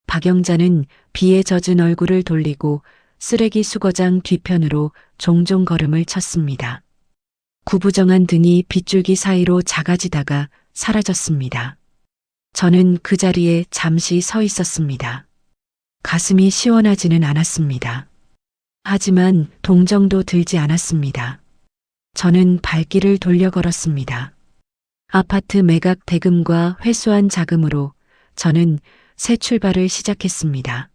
박영자는 비에 젖은 얼굴을 돌리고 쓰레기 수거장 뒤편으로 종종 걸음을 쳤습니다. 구부정한 등이 빗줄기 사이로 작아지다가 사라졌습니다. 저는 그 자리에 잠시 서 있었습니다. 가슴이 시원하지는 않았습니다. 하지만 동정도 들지 않았습니다. 저는 발길을 돌려 걸었습니다. 아파트 매각 대금과 회수한 자금으로 저는 새 출발을 시작했습니다.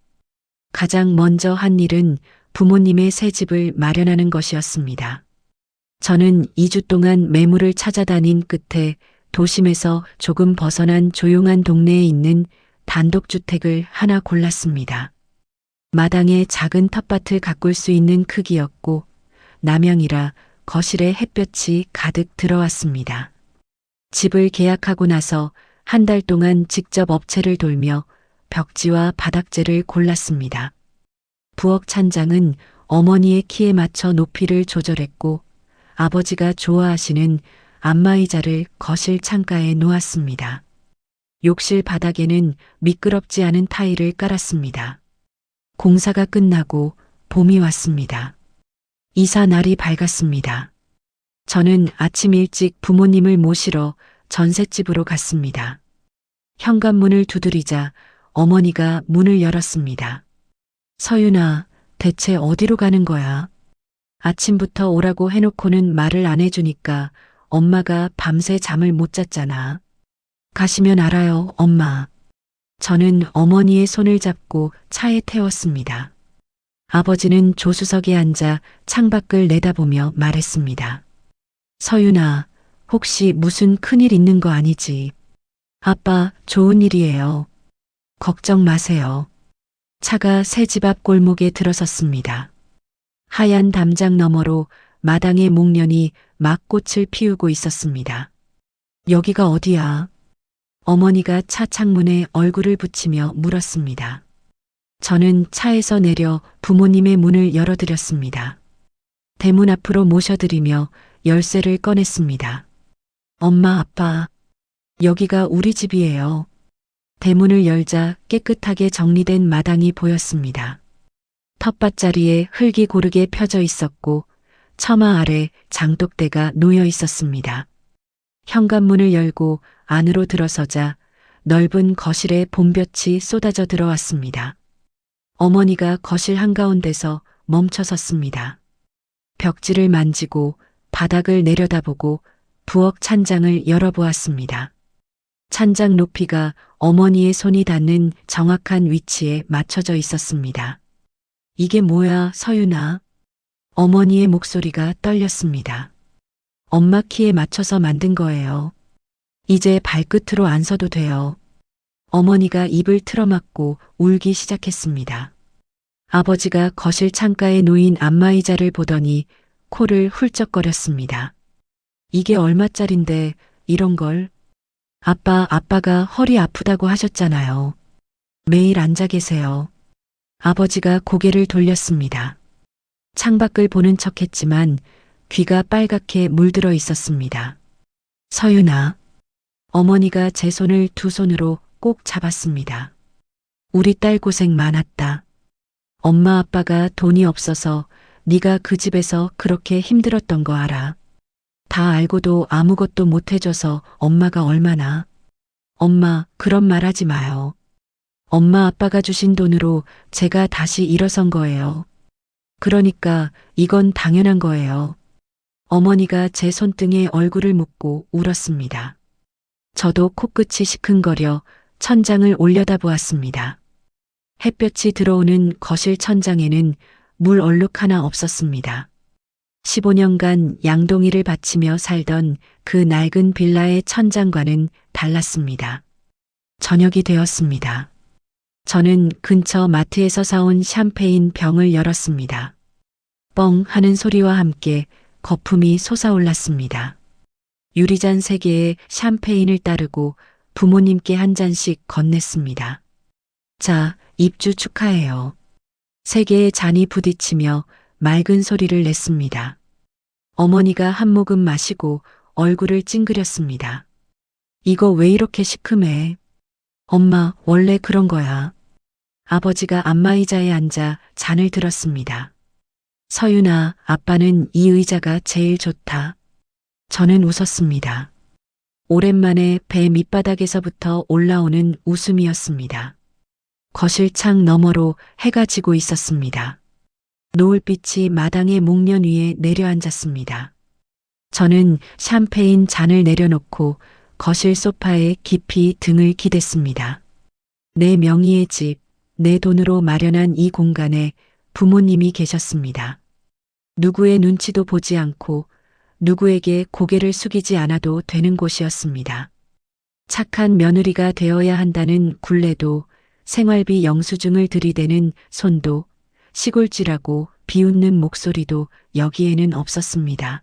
가장 먼저 한 일은 부모님의 새 집을 마련하는 것이었습니다. 저는 2주 동안 매물을 찾아다닌 끝에 도심에서 조금 벗어난 조용한 동네에 있는 단독주택을 하나 골랐습니다. 마당에 작은 텃밭을 가꿀 수 있는 크기였고 남향이라 거실에 햇볕이 가득 들어왔습니다. 집을 계약하고 나서 한 달 동안 직접 업체를 돌며 벽지와 바닥재를 골랐습니다. 부엌 찬장은 어머니의 키에 맞춰 높이를 조절했고 아버지가 좋아하시는 안마의자를 거실 창가에 놓았습니다. 욕실 바닥에는 미끄럽지 않은 타일을 깔았습니다. 공사가 끝나고 봄이 왔습니다. 이사 날이 밝았습니다. 저는 아침 일찍 부모님을 모시러 전셋집으로 갔습니다. 현관문을 두드리자 어머니가 문을 열었습니다. 서윤아, 대체 어디로 가는 거야? 아침부터 오라고 해놓고는 말을 안 해주니까 엄마가 밤새 잠을 못 잤잖아. 가시면 알아요, 엄마. 저는 어머니의 손을 잡고 차에 태웠습니다. 아버지는 조수석에 앉아 창밖을 내다보며 말했습니다. 서윤아, 혹시 무슨 큰일 있는 거 아니지? 아빠, 좋은 일이에요. 걱정 마세요. 차가 새 집 앞 골목에 들어섰습니다. 하얀 담장 너머로 마당의 목련이 막 꽃을 피우고 있었습니다. 여기가 어디야? 어머니가 차 창문에 얼굴을 붙이며 물었습니다. 저는 차에서 내려 부모님의 문을 열어드렸습니다. 대문 앞으로 모셔드리며 열쇠를 꺼냈습니다. 엄마, 아빠, 여기가 우리 집이에요. 대문을 열자 깨끗하게 정리된 마당이 보였습니다. 텃밭 자리에 흙이 고르게 펴져 있었고 처마 아래 장독대가 놓여 있었습니다. 현관문을 열고 안으로 들어서자 넓은 거실에 봄볕이 쏟아져 들어왔습니다. 어머니가 거실 한가운데서 멈춰 섰습니다. 벽지를 만지고 바닥을 내려다보고 부엌 찬장을 열어보았습니다. 찬장 높이가 어머니의 손이 닿는 정확한 위치에 맞춰져 있었습니다. 이게 뭐야, 서윤아? 어머니의 목소리가 떨렸습니다. 엄마 키에 맞춰서 만든 거예요. 이제 발끝으로 안 서도 돼요. 어머니가 입을 틀어막고 울기 시작했습니다. 아버지가 거실 창가에 놓인 안마의자를 보더니 코를 훌쩍거렸습니다. 이게 얼마짜린데 이런 걸? 아빠가 허리 아프다고 하셨잖아요. 매일 앉아 계세요. 아버지가 고개를 돌렸습니다. 창밖을 보는 척했지만 귀가 빨갛게 물들어 있었습니다. 서윤아. 어머니가 제 손을 두 손으로 꼭 잡았습니다. 우리 딸 고생 많았다. 엄마 아빠가 돈이 없어서 네가 그 집에서 그렇게 힘들었던 거 알아. 다 알고도 아무것도 못 해줘서 엄마가 얼마나. 엄마, 그런 말 하지 마요. 엄마 아빠가 주신 돈으로 제가 다시 일어선 거예요. 그러니까 이건 당연한 거예요. 어머니가 제 손등에 얼굴을 묻고 울었습니다. 저도 코끝이 시큰거려 천장을 올려다보았습니다. 햇볕이 들어오는 거실 천장에는 물 얼룩 하나 없었습니다. 15년간 양동이를 바치며 살던 그 낡은 빌라의 천장과는 달랐습니다. 저녁이 되었습니다. 저는 근처 마트에서 사온 샴페인 병을 열었습니다. 뻥 하는 소리와 함께 거품이 솟아올랐습니다. 유리잔 3개에 샴페인을 따르고 부모님께 한 잔씩 건넸습니다. 자, 입주 축하해요. 3개의 잔이 부딪히며 맑은 소리를 냈습니다. 어머니가 한 모금 마시고 얼굴을 찡그렸습니다. 이거 왜 이렇게 시큼해? 엄마, 원래 그런 거야. 아버지가 안마의자에 앉아 잔을 들었습니다. 서윤아, 아빠는 이 의자가 제일 좋다. 저는 웃었습니다. 오랜만에 배 밑바닥에서부터 올라오는 웃음이었습니다. 거실 창 너머로 해가 지고 있었습니다. 노을빛이 마당의 목련 위에 내려앉았습니다. 저는 샴페인 잔을 내려놓고 거실 소파에 깊이 등을 기댔습니다. 내 명의의 집, 내 돈으로 마련한 이 공간에 부모님이 계셨습니다. 누구의 눈치도 보지 않고 누구에게 고개를 숙이지 않아도 되는 곳이었습니다. 착한 며느리가 되어야 한다는 굴레도, 생활비 영수증을 들이대는 손도, 시골쥐라고 비웃는 목소리도 여기에는 없었습니다.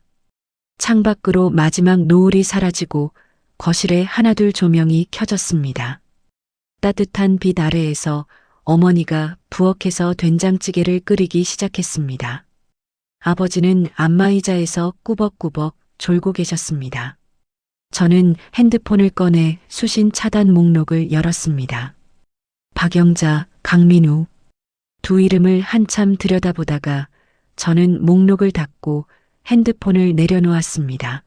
창밖으로 마지막 노을이 사라지고 거실에 하나둘 조명이 켜졌습니다. 따뜻한 빛 아래에서 어머니가 부엌에서 된장찌개를 끓이기 시작했습니다. 아버지는 안마의자에서 꾸벅꾸벅 졸고 계셨습니다. 저는 핸드폰을 꺼내 수신 차단 목록을 열었습니다. 박영자, 강민우 두 이름을 한참 들여다보다가 저는 목록을 닫고 핸드폰을 내려놓았습니다.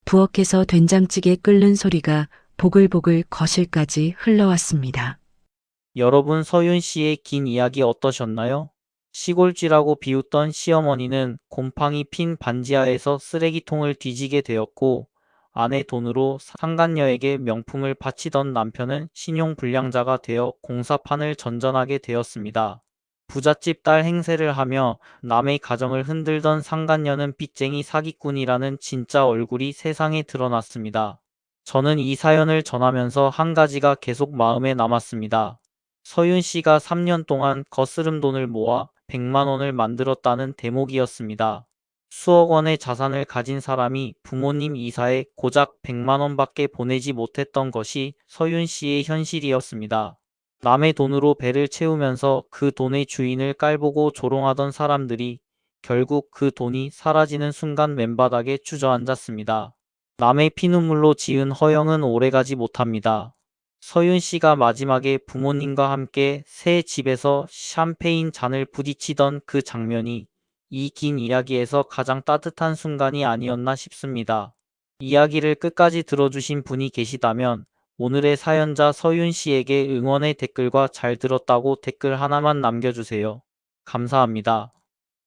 부엌에서 된장찌개 끓는 소리가 보글보글 거실까지 흘러왔습니다. 여러분, 서윤 씨의 긴 이야기 어떠셨나요? 시골쥐라고 비웃던 시어머니는 곰팡이 핀 반지하에서 쓰레기통을 뒤지게 되었고, 아내 돈으로 상간녀에게 명품을 바치던 남편은 신용불량자가 되어 공사판을 전전하게 되었습니다. 부잣집 딸 행세를 하며 남의 가정을 흔들던 상간녀는 빚쟁이 사기꾼이라는 진짜 얼굴이 세상에 드러났습니다. 저는 이 사연을 전하면서 한 가지가 계속 마음에 남았습니다. 서윤 씨가 3년 동안 거스름 돈을 모아 100만 원을 만들었다는 대목이었습니다. 수억 원의 자산을 가진 사람이 부모님 이사에 고작 100만 원밖에 보내지 못했던 것이 서윤 씨의 현실이었습니다. 남의 돈으로 배를 채우면서 그 돈의 주인을 깔보고 조롱하던 사람들이 결국 그 돈이 사라지는 순간 맨바닥에 주저앉았습니다. 남의 피눈물로 지은 허영은 오래가지 못합니다. 서윤 씨가 마지막에 부모님과 함께 새 집에서 샴페인 잔을 부딪히던 그 장면이 이 긴 이야기에서 가장 따뜻한 순간이 아니었나 싶습니다. 이야기를 끝까지 들어주신 분이 계시다면 오늘의 사연자 서윤 씨에게 응원의 댓글과 잘 들었다고 댓글 하나만 남겨주세요. 감사합니다.